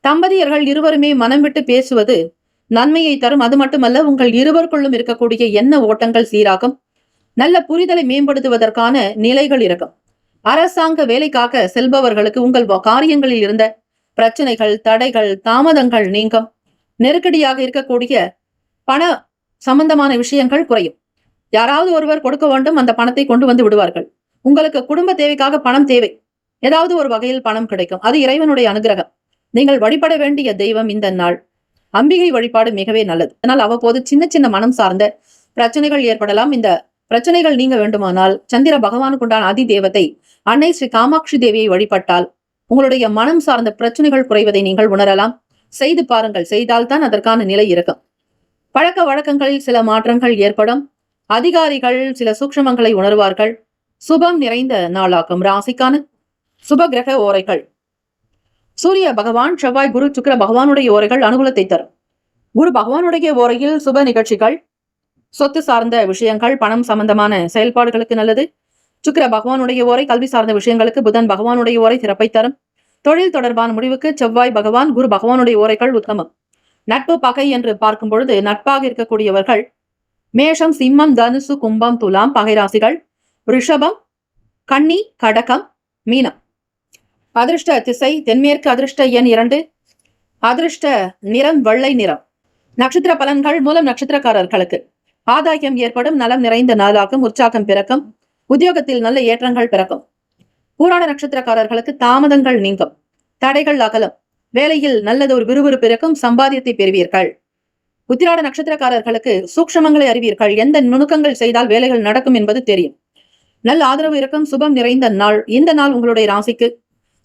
தம்பதியர்கள் இருவருமே மனம் விட்டு பேசுவது நன்மையை தரும். அது மட்டுமல்ல, உங்கள் இருவருக்குள்ளும் இருக்கக்கூடிய எண்ண ஓட்டங்கள் சீராகும். நல்ல புரிதலை மேம்படுத்துவதற்கான நிலைகள் இருக்கும். அரசாங்க வேலைக்காக செல்பவர்களுக்கு உங்கள் காரியங்களில் இருந்த பிரச்சனைகள், தடைகள், தாமதங்கள் நீங்கும். நெருக்கடியாக இருக்கக்கூடிய பண சம்பந்தமான விஷயங்கள் குறையும். யாராவது ஒருவர் கொடுக்க வேண்டும், அந்த பணத்தை கொண்டு வந்து விடுவார்கள். உங்களுக்கு குடும்ப தேவைக்காக பணம் தேவை, ஏதாவது ஒரு வகையில் பணம் கிடைக்கும். அது இறைவனுடைய அனுகிரகம். நீங்கள் வழிபட வேண்டிய தெய்வம் இந்த நாள் அம்பிகை வழிபாடு மிகவே நல்லது. அதனால் அவ்வப்போது சின்ன சின்ன மனம் சார்ந்த பிரச்சனைகள் ஏற்படலாம். இந்த பிரச்சனைகள் நீங்க வேண்டுமானால் சந்திர பகவானுக்கு உண்டான அதி தேவதை அன்னை ஸ்ரீ காமாட்சி தேவியை வழிபட்டால் உங்களுடைய மனம் சார்ந்த பிரச்சனைகள் குறைவதை நீங்கள் உணரலாம். செய்து பாருங்கள், செய்தால்தான் அதற்கான நிலை இருக்கும். பழக்க வழக்கங்களில் சில மாற்றங்கள் ஏற்படும். அதிகாரிகள் சில சூக்ஷ்மங்களை உணர்வார்கள். சுபம் நிறைந்த நாளாகும். ராசிக்கான சுப கிரக ஓரைகள்: சூரிய பகவான், செவ்வாய், குரு, சுக்கிர பகவானுடைய ஓரைகள் அனுகூலத்தை தரும். குரு பகவானுடைய ஓரையில் சுப நிகழ்ச்சிகள், சொத்து சார்ந்த விஷயங்கள், பணம் சம்பந்தமான செயல்பாடுகளுக்கு நல்லது. சுக்கிர பகவானுடைய ஓரை கல்வி சார்ந்த விஷயங்களுக்கு, புதன் பகவானுடைய ஓரை சிறப்பை தரும். தொழில் தொடர்பான முடிவுக்கு செவ்வாய் பகவான், குரு பகவானுடைய ஓரைகள் உத்தமம். நட்பு பகை என்று பார்க்கும் பொழுது நட்பாக இருக்கக்கூடியவர்கள் மேஷம், சிம்மம், தனுசு, கும்பம், துலாம் பகை ராசிகள். ரிஷபம், கன்னி, கடகம், மீனம். அதிர்ஷ்ட திசை தென்மேற்கு. அதிர்ஷ்ட எண் 2. அதிர்ஷ்ட நிறம் வெள்ளை நிறம். நட்சத்திர பலன்கள்: மூலம் நட்சத்திரக்காரர்களுக்கு ஆதாயம் ஏற்படும். நலம் நிறைந்த நாளாகும். உற்சாகம் பிறக்கும். உத்தியோகத்தில் நல்ல ஏற்றங்கள் பிறக்கும். பூராட நட்சத்திரக்காரர்களுக்கு தாமதங்கள் நீங்கும். தடைகள் அகலும். வேலையில் நல்லது ஒரு விறுவிறுப்பு இருக்கும். சம்பாதியத்தை பெறுவீர்கள். உத்திராட நட்சத்திரக்காரர்களுக்கு சூக்ஷ்மங்களை அறிவீர்கள். எந்த நுணுக்கங்கள் செய்தால் வேலைகள் நடக்கும் என்பது தெரியும். நல்ல ஆதரவு இருக்கும். சுபம் நிறைந்த நாள். இந்த நாள் உங்களுடைய ராசிக்கு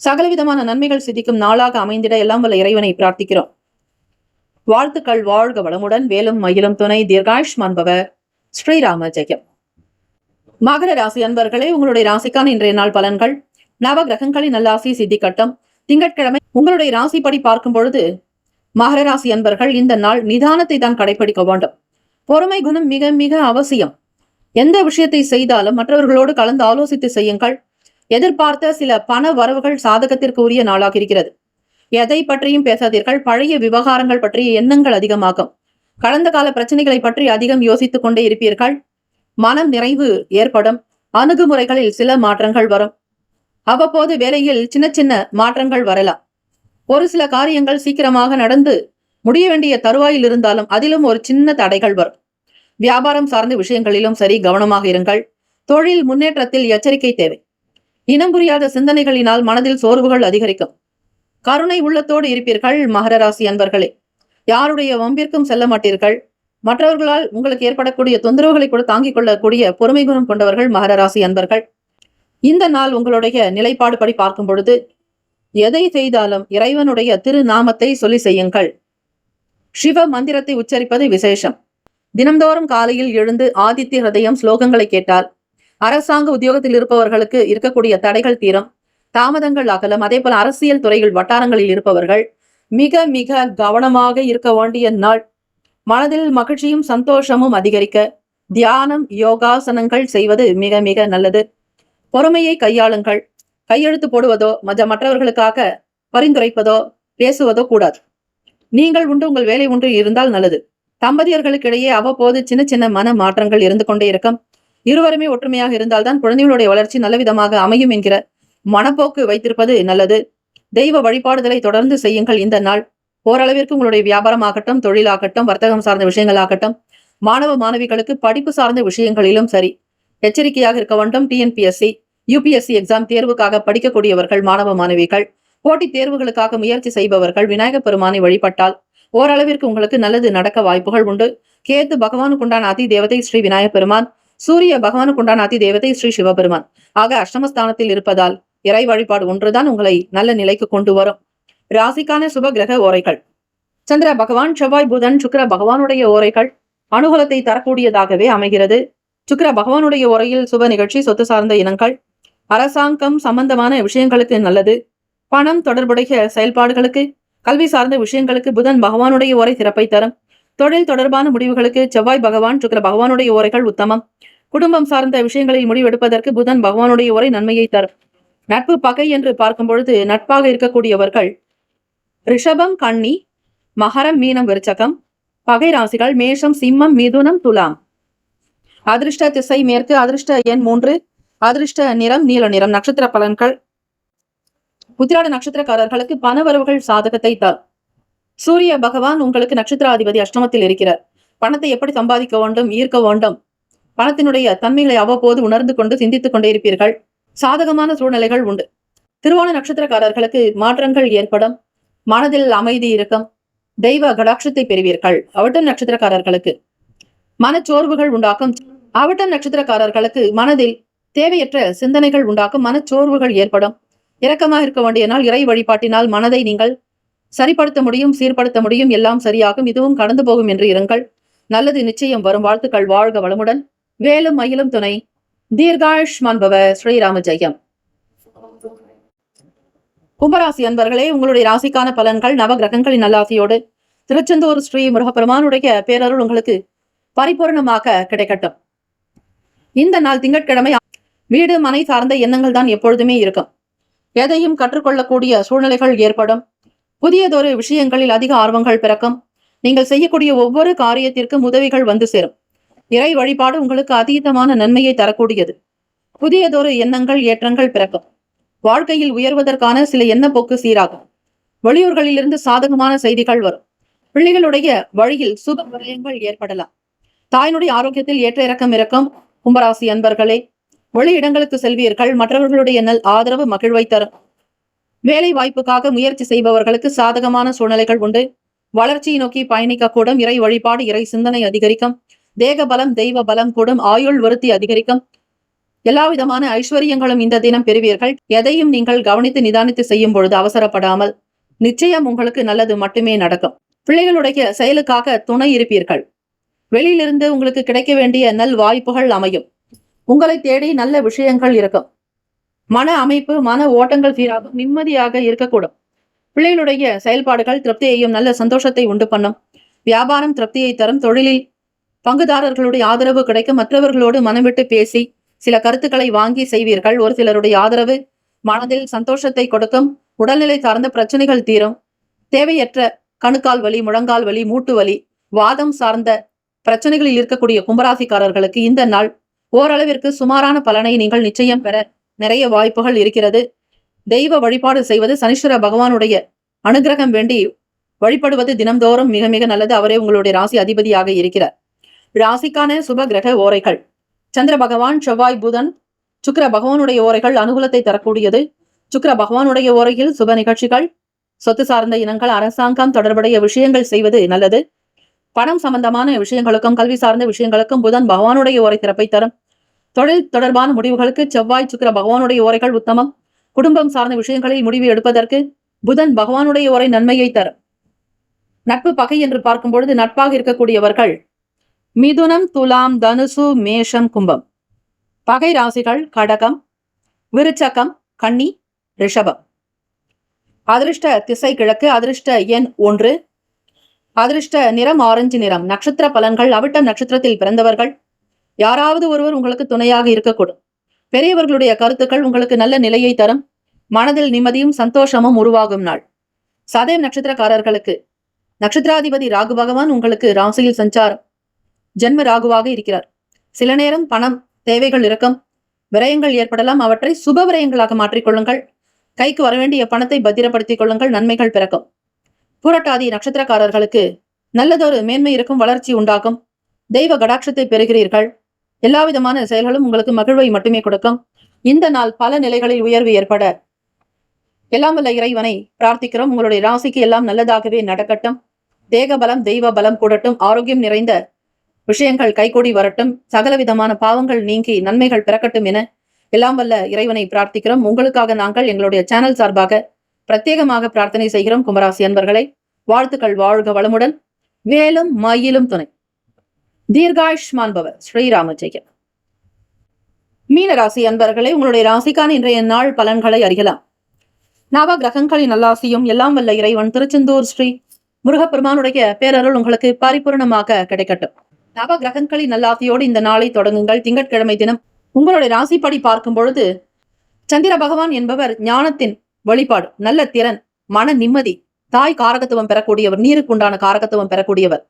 சகலவிதமான நன்மைகள் சித்திக்கும் நாளாக அமைந்திட எல்லாம் வல்ல இறைவனை பிரார்த்திக்கிறோம். வாழ்த்துக்கள். வாழ்க வளமுடன். வேலும் மயிலும் துணை. தீர்காயுஷ்மான் பவ. ஸ்ரீராம ஜெயம். மகர ராசி அன்பர்களே, உங்களுடைய ராசிக்கான இன்றைய நாள் பலன்கள். நவ கிரகங்களின் நல்லாசி சித்திக்கட்டும். திங்கட்கிழமை உங்களுடைய ராசிப்படி பார்க்கும் பொழுது மகர ராசி அன்பர்கள் இந்த நாள் நிதானத்தை தான் கடைபிடிக்க வேண்டும். பொறுமை குணம் மிக மிக அவசியம். எந்த விஷயத்தை செய்தாலும் மற்றவர்களோடு கலந்து ஆலோசித்து செய்யுங்கள். எதிர்பார்த்த சில பண வரவுகள் சாதகத்திற்கு உரிய நாளாக இருக்கிறது. எதை பற்றியும் பேசாதீர்கள். பழைய விவகாரங்கள் பற்றிய எண்ணங்கள் அதிகமாகும். கடந்த கால பிரச்சனைகளை பற்றி அதிகம் யோசித்துக் கொண்டே இருப்பீர்கள். மனம் நிறைவு ஏற்படும். அணுகுமுறைகளில் சில மாற்றங்கள் வரும். அவ்வப்போது வேலையில் சின்ன சின்ன மாற்றங்கள் வரலாம். ஒரு சில காரியங்கள் சீக்கிரமாக நடந்து முடிய வேண்டிய தருவாயில் இருந்தாலும் அதிலும் ஒரு சின்ன தடைகள் வரும். வியாபாரம் சார்ந்த விஷயங்களிலும் சரி, கவனமாக இருங்கள். தொழில் முன்னேற்றத்தில் எச்சரிக்கை தேவை. இனம் புரியாத சிந்தனைகளினால் மனதில் சோர்வுகள் அதிகரிக்கும். கருணை உள்ளத்தோடு இருப்பீர்கள். மகர ராசி அன்பர்களே, யாருடைய வம்பிற்கும் செல்ல மாட்டீர்கள். மற்றவர்களால் உங்களுக்கு ஏற்படக்கூடிய தொந்தரவுகளை கூட தாங்கிக் கொள்ளக்கூடிய பொறுமை குணம் கொண்டவர்கள் மகர ராசி அன்பர்கள். இந்த நாள் உங்களுடைய நிலைப்பாடு படி பார்க்கும் பொழுது எதை செய்தாலும் இறைவனுடைய திருநாமத்தை சொல்லி செய்யுங்கள். சிவ மந்திரத்தை உச்சரிப்பது விசேஷம். தினம்தோறும் காலையில் எழுந்து ஆதித்ய ஹிருதயம் ஸ்லோகங்களை கேட்டால் அரசாங்க உத்தியோகத்தில் இருப்பவர்களுக்கு இருக்கக்கூடிய தடைகள் தீரும். தாமதங்கள் அகலம். அதே போல அரசியல் துறைகள் வட்டாரங்களில் இருப்பவர்கள் மிக மிக கவனமாக இருக்க வேண்டிய நாள். மனதில் மகிழ்ச்சியும் சந்தோஷமும் அதிகரிக்க தியானம், யோகாசனங்கள் செய்வது மிக மிக நல்லது. பொறுமையை கையாளுங்கள். கையெழுத்து போடுவதோ மற்றவர்களுக்காக பரிந்துரைப்பதோ பேசுவதோ கூடாது. நீங்கள் உண்டு, உங்கள் வேலை ஒன்று இருந்தால் நல்லது. தம்பதியர்களுக்கிடையே அவ்வப்போது சின்ன சின்ன மன மாற்றங்கள் இருந்து கொண்டே இருக்கும். இருவருமே ஒற்றுமையாக இருந்தால்தான் குழந்தைகளுடைய வளர்ச்சி நல்ல விதமாக அமையும் என்கிற மனப்போக்கு வைத்திருப்பது நல்லது. தெய்வ வழிபாடுதலை தொடர்ந்து செய்யுங்கள். இந்த நாள் ஓரளவிற்கு உங்களுடைய வியாபாரம் ஆகட்டும், தொழிலாகட்டும், வர்த்தகம் சார்ந்த விஷயங்கள் ஆகட்டும், மாணவ மாணவிகளுக்கு படிப்பு சார்ந்த விஷயங்களிலும் சரி எச்சரிக்கையாக இருக்க வேண்டும். டிஎன்பிஎஸ்சி, யூபிஎஸ்சி எக்ஸாம் தேர்வுக்காக படிக்கக்கூடியவர்கள், மாணவ மாணவிகள், போட்டித் தேர்வுகளுக்காக முயற்சி செய்பவர்கள் விநாயகப் பெருமானை வழிபட்டால் ஓரளவிற்கு உங்களுக்கு நல்லது நடக்க வாய்ப்புகள் உண்டு. கேத்து பகவானுக்குண்டான அதி தேவதை ஸ்ரீ விநாயகப் பெருமான், சூரிய பகவானுக்குண்டான அதி தேவதை ஸ்ரீ சிவபெருமான் ஆக அஷ்டமஸ்தானத்தில் இருப்பதால் இறை வழிபாடு ஒன்றுதான் உங்களை நல்ல நிலைக்கு கொண்டு வரும். ராசிக்கான சுப கிரக ஓரைகள்: சந்திர பகவான், செவ்வாய், புதன், சுக்கிர பகவானுடைய ஓரைகள் அனுகூலத்தை தரக்கூடியதாகவே அமைகிறது. சுக்கிர பகவானுடைய ஓரையில் சுப நிகழ்ச்சி, சொத்து சார்ந்த இனங்கள், அரசாங்கம் சம்பந்தமான விஷயங்களுக்கு நல்லது. பணம் தொடர்புடைய செயல்பாடுகளுக்கு, கல்வி சார்ந்த விஷயங்களுக்கு புதன் பகவானுடைய ஓரை சிறப்பை தரும். தொழில் தொடர்பான முடிவுகளுக்கு செவ்வாய் பகவான் சுக்கிர பகவானுடைய உரைகள் உத்தமம். குடும்பம் சார்ந்த விஷயங்களில் முடிவெடுப்பதற்கு புதன் பகவானுடைய உரை நன்மையை தரும். நட்பு பகை என்று பார்க்கும் பொழுது நட்பாக இருக்கக்கூடியவர்கள் ரிஷபம், கன்னி, மகரம், மீனம், விருச்சகம். பகை ராசிகள் மேஷம், சிம்மம், மிதுனம், துலாம். அதிர்ஷ்ட திசை மேற்கு. அதிர்ஷ்ட எண் 3. அதிர்ஷ்ட நிறம் நீல நிறம். நட்சத்திர பலன்கள். உத்திராட நட்சத்திரக்காரர்களுக்கு பணவரவுகள் சாதகத்தை தரும். சூரிய பகவான் உங்களுக்கு நட்சத்திராதிபதி அஷ்டமத்தில் இருக்கிறார். பணத்தை எப்படி சம்பாதிக்க வேண்டும், ஈர்க்க வேண்டும், பணத்தினுடைய தன்மைகளை அவ்வப்போது உணர்ந்து கொண்டு சிந்தித்துக் கொண்டே இருப்பீர்கள். சாதகமான சூழ்நிலைகள் உண்டு. திருவோண நட்சத்திரக்காரர்களுக்கு மாற்றங்கள் ஏற்படும். மனதில் அமைதி இருக்கும். தெய்வ கடாட்சத்தை பெறுவீர்கள். அவிட்டம் நட்சத்திரக்காரர்களுக்கு மனச்சோர்வுகள் உண்டாக்கும். அவிட்டம் நட்சத்திரக்காரர்களுக்கு மனதில் தேவையற்ற சிந்தனைகள் உண்டாக்கும். மனச்சோர்வுகள் ஏற்படும். இரக்கமாக இருக்க வேண்டிய நாள். இறை வழிபாட்டினால் மனதை நீங்கள் சரிப்படுத்த முடியும், சீர்படுத்த முடியும். எல்லாம் சரியாகும். இதுவும் கடந்து போகும் என்று இருங்கள். நல்லது நிச்சயம் வரும். வாழ்த்துக்கள். வாழ்க வளமுடன். வேலும் மயிலும் துணை. தீர்காயுஷ்மான் பவ. ஸ்ரீராம ஜெயம். கும்பராசி அன்பர்களே, உங்களுடைய ராசிக்கான பலன்கள் நவ கிரகங்களின் நல்லாசியோடு திருச்செந்தூர் ஸ்ரீ முருகப்பெருமானுடைய பேரருள் உங்களுக்கு பரிபூர்ணமாக கிடைக்கட்டும். இந்த நாள் திங்கட்கிழமை. வீடு மனை சார்ந்த எண்ணங்கள் தான் எப்பொழுதுமே இருக்கும். எதையும் கற்றுக்கொள்ளக்கூடிய சூழ்நிலைகள் ஏற்படும். புதியதொரு விஷயங்களில் அதிக ஆர்வங்கள் பிறக்கும். நீங்கள் செய்யக்கூடிய ஒவ்வொரு காரியத்திற்கும் உதவிகள் வந்து சேரும். இறை வழிபாடு உங்களுக்கு அதீதமான நன்மையை தரக்கூடியது. புதியதொரு எண்ணங்கள் ஏற்றங்கள் பிறக்கும். வாழ்க்கையில் உயர்வதற்கான சில எண்ணப்போக்கு சீராகும். வெளியூர்களிலிருந்து சாதகமான செய்திகள் வரும். பிள்ளைகளுடைய வழியில் சுப விரயங்கள் ஏற்படலாம். தாயினுடைய ஆரோக்கியத்தில் ஏற்ற இறக்கம் இருக்கும். கும்பராசி அன்பர்களே, வெளி இடங்களுக்கு செல்வீர்கள். மற்றவர்களுடைய நல் ஆதரவு மகிழ்வை தரும். வேலை வாய்ப்புக்காக முயற்சி செய்பவர்களுக்கு சாதகமான சூழ்நிலைகள் உண்டு. வளர்ச்சியை நோக்கி பயணிக்க கூடும். இறை வழிபாடு, இறை சிந்தனை அதிகரிக்கும். தேக பலம், தெய்வ பலம் கூடும். ஆயுள் விருத்தி அதிகரிக்கும். எல்லா விதமான ஐஸ்வர்யங்களும் இந்த தினம் பெறுவீர்கள். எதையும் நீங்கள் கவனித்து நிதானித்து செய்யும் பொழுது அவசரப்படாமல் நிச்சயம் உங்களுக்கு நல்லது மட்டுமே நடக்கும். பிள்ளைகளுடைய செயலுக்காக துணை இருப்பீர்கள். வெளியிலிருந்து உங்களுக்கு கிடைக்க வேண்டிய நல் வாய்ப்புகள் அமையும். உங்களை தேடி நல்ல விஷயங்கள் இருக்கும். மன அமைப்பு, மன ஓட்டங்கள் சீராகும். நிம்மதியாக இருக்கக்கூடும். பிள்ளைகளுடைய செயல்பாடுகள் திருப்தியையும் நல்ல சந்தோஷத்தை உண்டு பண்ணும். வியாபாரம் திருப்தியை தரும். தொழிலில் பங்குதாரர்களுடைய ஆதரவு கிடைக்கும். மற்றவர்களோடு மனம் விட்டு பேசி சில கருத்துக்களை வாங்கி செய்வீர்கள். ஒரு சிலருடைய ஆதரவு மனதில் சந்தோஷத்தை கொடுக்கும். உடல்நிலை சார்ந்த பிரச்சனைகள் தீரும். தேவையற்ற கணுக்கால் வலி, முழங்கால் வலி, மூட்டு வலி, வாதம் சார்ந்த பிரச்சனைகளில் இருக்கக்கூடிய கும்பராசிக்காரர்களுக்கு இந்த நாள் ஓரளவிற்கு சுமாரான பலனை நீங்கள் நிச்சயம் பெற நிறைய வாய்ப்புகள் இருக்கிறது. தெய்வ வழிபாடு செய்வது, சனீஸ்வர பகவானுடைய அனுகிரகம் வேண்டி வழிபடுவது தினம்தோறும் மிக மிக நல்லது. அவரே உங்களுடைய ராசி அதிபதியாக இருக்கிறார். ராசிக்கான சுப கிரக ஓரைகள். சந்திர பகவான், செவ்வாய், புதன், சுக்கிர பகவானுடைய ஓரைகள் அனுகூலத்தை தரக்கூடியது. சுக்கிர பகவானுடைய ஓரையில் சுப நிகழ்ச்சிகள், சொத்து சார்ந்த இனங்கள், அரசாங்கம் தொடர்புடைய விஷயங்கள் செய்வது நல்லது. பணம் சம்பந்தமான விஷயங்களுக்கும் கல்வி சார்ந்த விஷயங்களுக்கும் புதன் பகவானுடைய ஓரை திறப்பை தரும். தொழில் தொடர்பான முடிவுகளுக்கு செவ்வாய், சுக்கிர பகவானுடைய ஓரைகள் உத்தமம். குடும்பம் சார்ந்த விஷயங்களில் முடிவு எடுப்பதற்கு புதன் பகவானுடைய ஓரை நன்மையை தரும். நட்பு பகை என்று பார்க்கும் பொழுது நட்பாக இருக்கக்கூடியவர்கள் மிதுனம், துலாம், தனுசு, மேஷம், கும்பம். பகை ராசிகள் கடகம், விருச்சகம், கன்னி, ரிஷபம். அதிர்ஷ்ட திசை கிழக்கு. அதிர்ஷ்ட எண் 1. அதிர்ஷ்ட நிறம் ஆரஞ்சு நிறம். நட்சத்திர பலன்கள். அவிட்டம் நட்சத்திரத்தில் பிறந்தவர்கள். யாராவது ஒருவர் உங்களுக்கு துணையாக இருக்கக்கூடும். பெரியவர்களுடைய கருத்துக்கள் உங்களுக்கு நல்ல நிலையை தரும். மனதில் நிம்மதியும் சந்தோஷமும் உருவாகும் நாள். சதயம் நட்சத்திரக்காரர்களுக்கு நட்சத்திராதிபதி ராகு பகவான் உங்களுக்கு ராசியில் சஞ்சாரம். ஜென்ம ராகுவாக இருக்கிறார். சில நேரம் பணம் தேவைகள் இருக்கும். விரயங்கள் ஏற்படலாம். அவற்றை சுப விரயங்களாக மாற்றிக்கொள்ளுங்கள். கைக்கு வரவேண்டிய பணத்தை பத்திரப்படுத்திக் கொள்ளுங்கள். நன்மைகள் பிறக்கும். பூரட்டாதி நட்சத்திரக்காரர்களுக்கு நல்லதொரு மேன்மை இருக்கும். வளர்ச்சி உண்டாகும். தெய்வ கடாட்சத்தை பெறுகிறீர்கள். எல்லா விதமான செயல்களும் உங்களுக்கு மகிழ்வை மட்டுமே கொடுக்கும். இந்த நாள் பல நிலைகளில் உயர்வு ஏற்பட எல்லாம் வல்ல இறைவனை பிரார்த்திக்கிறோம். உங்களுடைய ராசிக்கு எல்லாம் நல்லதாகவே நடக்கட்டும். தேக பலம், தெய்வ பலம் கூடட்டும். ஆரோக்கியம் நிறைந்த விஷயங்கள் கைகூடி வரட்டும். சகல விதமான பாவங்கள் நீங்கி நன்மைகள் பிறக்கட்டும் என எல்லாம் வல்ல இறைவனை பிரார்த்திக்கிறோம். உங்களுக்காக நாங்கள் எங்களுடைய சேனல் சார்பாக பிரத்யேகமாக பிரார்த்தனை செய்கிறோம். கும்பராசி அன்பர்களை வாழ்த்துக்கள். வாழ்க வளமுடன். வேலும் மயிலும் துணை. தீர்காயுஷ்மான் பவ. ஸ்ரீராம ஜெயம். மீனராசி அன்பர்களே, உங்களுடைய ராசிக்கான இன்றைய நாள் பலன்களை அறியலாம். நவ கிரகங்களின் நல்லாசியும் எல்லாம் வல்ல இறைவன் திருச்செந்தூர் ஸ்ரீ முருகப்பெருமானுடைய பேரருள் உங்களுக்கு பரிபூர்ணமாக கிடைக்கட்டும். நவ கிரகங்களின் நல்லாசியோடு இந்த நாளை தொடங்குங்கள். திங்கட்கிழமை தினம் உங்களுடைய ராசிப்படி பார்க்கும் பொழுது சந்திர பகவான் என்பவர் ஞானத்தின் வெளிப்பாடு, நல்ல திறன், மன நிம்மதி, தாய் காரகத்துவம் பெறக்கூடியவர், நீருக்குண்டான காரகத்துவம் பெறக்கூடியவர்,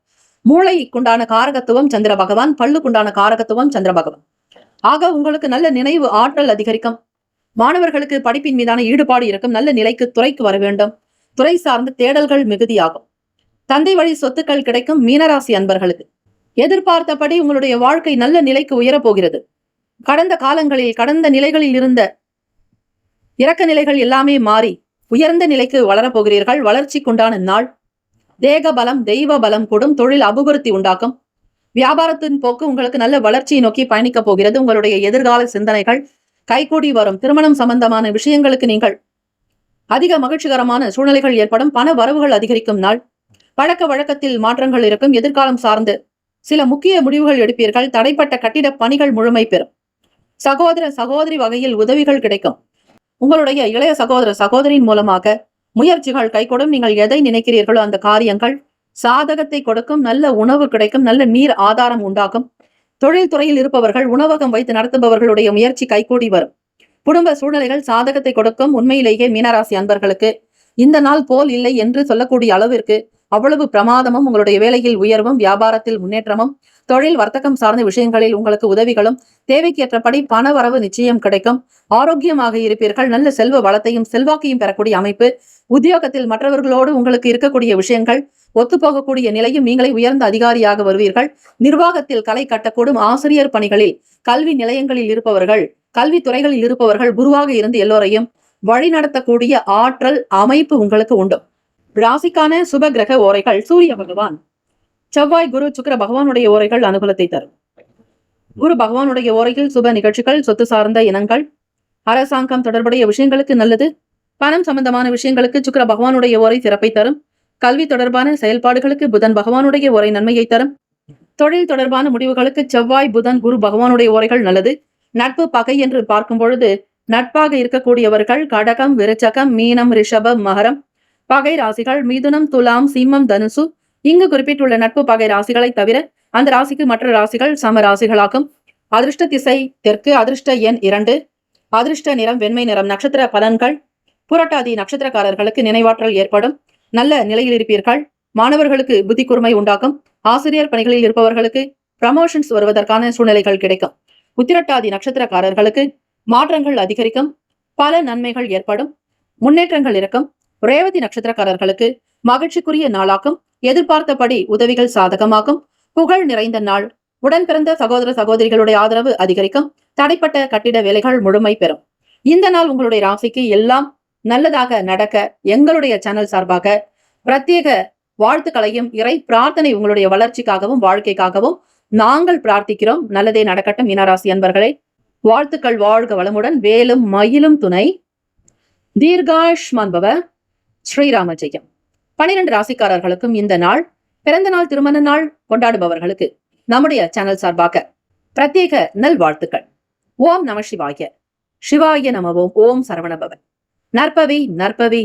மூளைக்குண்டான காரகத்துவம் சந்திர பகவான், பல்லுக்குண்டான காரகத்துவம் சந்திர பகவான். ஆக உங்களுக்கு நல்ல நினைவு ஆற்றல் அதிகரிக்கும். மாணவர்களுக்கு படிப்பின் மீதான ஈடுபாடு இருக்கும். நல்ல நிலைக்கு துறைக்கு வர வேண்டும். துறை சார்ந்த தேடல்கள் மிகுதியாகும். தந்தை வழி சொத்துக்கள் கிடைக்கும். மீனராசி அன்பர்களுக்கு எதிர்பார்த்தபடி உங்களுடைய வாழ்க்கை நல்ல நிலைக்கு உயரப் போகிறது. கடந்த காலங்களில் கடந்த நிலைகளில் இருந்த இறக்க நிலைகள் எல்லாமே மாறி உயர்ந்த நிலைக்கு வளரப்போகிறீர்கள். வளர்ச்சிக்குண்டான நாள். தேக பலம், தெய்வ பலம் கூடும். தொழில் அபிவிருத்தி உண்டாக்கும். வியாபாரத்தின் போக்கு உங்களுக்கு நல்ல வளர்ச்சியை நோக்கி பயணிக்க போகிறது. உங்களுடைய எதிர்கால சிந்தனைகள் கைகூடி வரும். திருமணம் சம்பந்தமான விஷயங்களுக்கு நீங்கள் அதிக மகிழ்ச்சிகரமான சூழ்நிலைகள் ஏற்படும். பண வரவுகள் அதிகரிக்கும் நாள். பழக்க வழக்கத்தில் மாற்றங்கள் இருக்கும். எதிர்காலம் சார்ந்து சில முக்கிய முடிவுகள் எடுப்பீர்கள். தடைப்பட்ட கட்டிட பணிகள் முழுமை பெறும். சகோதர சகோதரி வகையில் உதவிகள் கிடைக்கும். உங்களுடைய இளைய சகோதர சகோதரியின் மூலமாக முயற்சிகள் கைகூடும். நீங்கள் எதை நினைக்கிறீர்களோ அந்த காரியங்கள் சாதகத்தை கொடுக்கும். நல்ல உணவு கிடைக்கும். நல்ல நீர் ஆதாரம் உண்டாகும். தொழில் துறையில் இருப்பவர்கள், உணவகம் வைத்து நடத்துபவர்களுடைய முயற்சி கைகூடி வரும். குடும்ப சூழ்நிலைகள் சாதகத்தை கொடுக்கும். உண்மையிலேயே மீனராசி அன்பர்களுக்கு இந்த நாள் போல் இல்லை என்று சொல்லக்கூடிய அளவிற்கு அவ்வளவு பிரமாதமும், உங்களுடைய வேலையில் உயர்வும், வியாபாரத்தில் முன்னேற்றமும், தொழில் வர்த்தகம் சார்ந்த விஷயங்களில் உங்களுக்கு உதவிகளும், தேவைக்கேற்றபடி பண வரவு நிச்சயம் கிடைக்கும். ஆரோக்கியமாக இருப்பீர்கள். நல்ல செல்வ வளத்தையும் செல்வாக்கையும் பெறக்கூடிய அமைப்பு. உத்தியோகத்தில் மற்றவர்களோடு உங்களுக்கு இருக்கக்கூடிய விஷயங்கள் ஒத்துப்போகக்கூடிய நிலையும், நீங்களே உயர்ந்த அதிகாரியாக வருவீர்கள். நிர்வாகத்தில் கலை கட்டக்கூடும். ஆசிரியர் பணிகளில், கல்வி நிலையங்களில் இருப்பவர்கள், கல்வித்துறைகளில் இருப்பவர்கள் குருவாக இருந்து எல்லோரையும் வழிநடத்தக்கூடிய ஆற்றல் அமைப்பு உங்களுக்கு உண்டு. ராசிக்கான சுப கிரக ஓரைகள். சூரிய பகவான், செவ்வாய், குரு, சுக்கிர பகவானுடைய ஓரைகள் அனுகூலத்தை தரும். குரு பகவானுடைய ஓரையில் சுப நிகழ்ச்சிகள், சொத்து சார்ந்த இனங்கள், அரசாங்கம் தொடர்புடைய விஷயங்களுக்கு நல்லது. பணம் சம்பந்தமான விஷயங்களுக்கு சுக்கிர பகவானுடைய ஓரை சிறப்பை தரும். கல்வி தொடர்பான செயல்பாடுகளுக்கு புதன் பகவானுடைய ஓரை நன்மையை தரும். தொழில் தொடர்பான முடிவுகளுக்கு செவ்வாய், புதன், குரு பகவானுடைய ஓரைகள் நல்லது. நட்பு பகை என்று பார்க்கும் பொழுது நட்பாக இருக்கக்கூடியவர்கள் கடகம், விருச்சகம், மீனம், ரிஷபம், மகரம். பகை ராசிகள் மிதுனம், துலாம், சிம்மம், தனுசு. இங்கு குறிப்பிட்டுள்ள நட்பு பகை ராசிகளை தவிர அந்த ராசிக்கு மற்ற ராசிகள் சம ராசிகளாகும். அதிர்ஷ்ட திசை தெற்கு. அதிர்ஷ்ட எண் 2. அதிர்ஷ்ட நிறம் வெண்மை நிறம். நட்சத்திர பலன்கள். புரட்டாதி நட்சத்திரக்காரர்களுக்கு நினைவாற்றல் ஏற்படும். நல்ல நிலையில் இருப்பீர்கள். மாணவர்களுக்கு புத்தி கூர்மை உண்டாகும். ஆசிரியர் பணிகளில் இருப்பவர்களுக்கு ப்ரமோஷன்ஸ் வருவதற்கான சூழ்நிலைகள் கிடைக்கும். உத்திரட்டாதி நட்சத்திரக்காரர்களுக்கு மாற்றங்கள் அதிகரிக்கும். பல நன்மைகள் ஏற்படும். முன்னேற்றங்கள் இருக்கும். ரேவதி நட்சத்திரக்காரர்களுக்கு மகிழ்ச்சிக்குரிய நாளாகும். எதிர்பார்த்தபடி உதவிகள் சாதகமாகும். புகழ் நிறைந்த நாள். உடன் பிறந்த சகோதர சகோதரிகளுடைய ஆதரவு அதிகரிக்கும். தடைப்பட்ட கட்டிட வேலைகள் முழுமை பெறும். இந்த நாள் உங்களுடைய ராசிக்கு எல்லாம் நல்லதாக நடக்க எங்களுடைய சேனல் சார்பாக பிரத்யேக வாழ்த்துக்களையும் இறை பிரார்த்தனை உங்களுடைய வளர்ச்சிக்காகவும் வாழ்க்கைக்காகவும் நாங்கள் பிரார்த்திக்கிறோம். நல்லதே நடக்கட்டும் மீனராசி அன்பர்களே. வாழ்த்துக்கள். வாழ்க வளமுடன். வேலும் மயிலும் துணை. தீர்காஷ்மான் பவ. ஸ்ரீராம ஜெயம். 12 ராசிக்காரர்களுக்கும் இந்த நாள், பிறந்த நாள், திருமண நாள் கொண்டாடுபவர்களுக்கு நம்முடைய சேனல் சார்பாக பிரத்யேக நல்வாழ்த்துக்கள். ஓம் நம சிவாய. சிவாய நமவோம். ஓம் சரவணபவன். நற்பவி நற்பவி.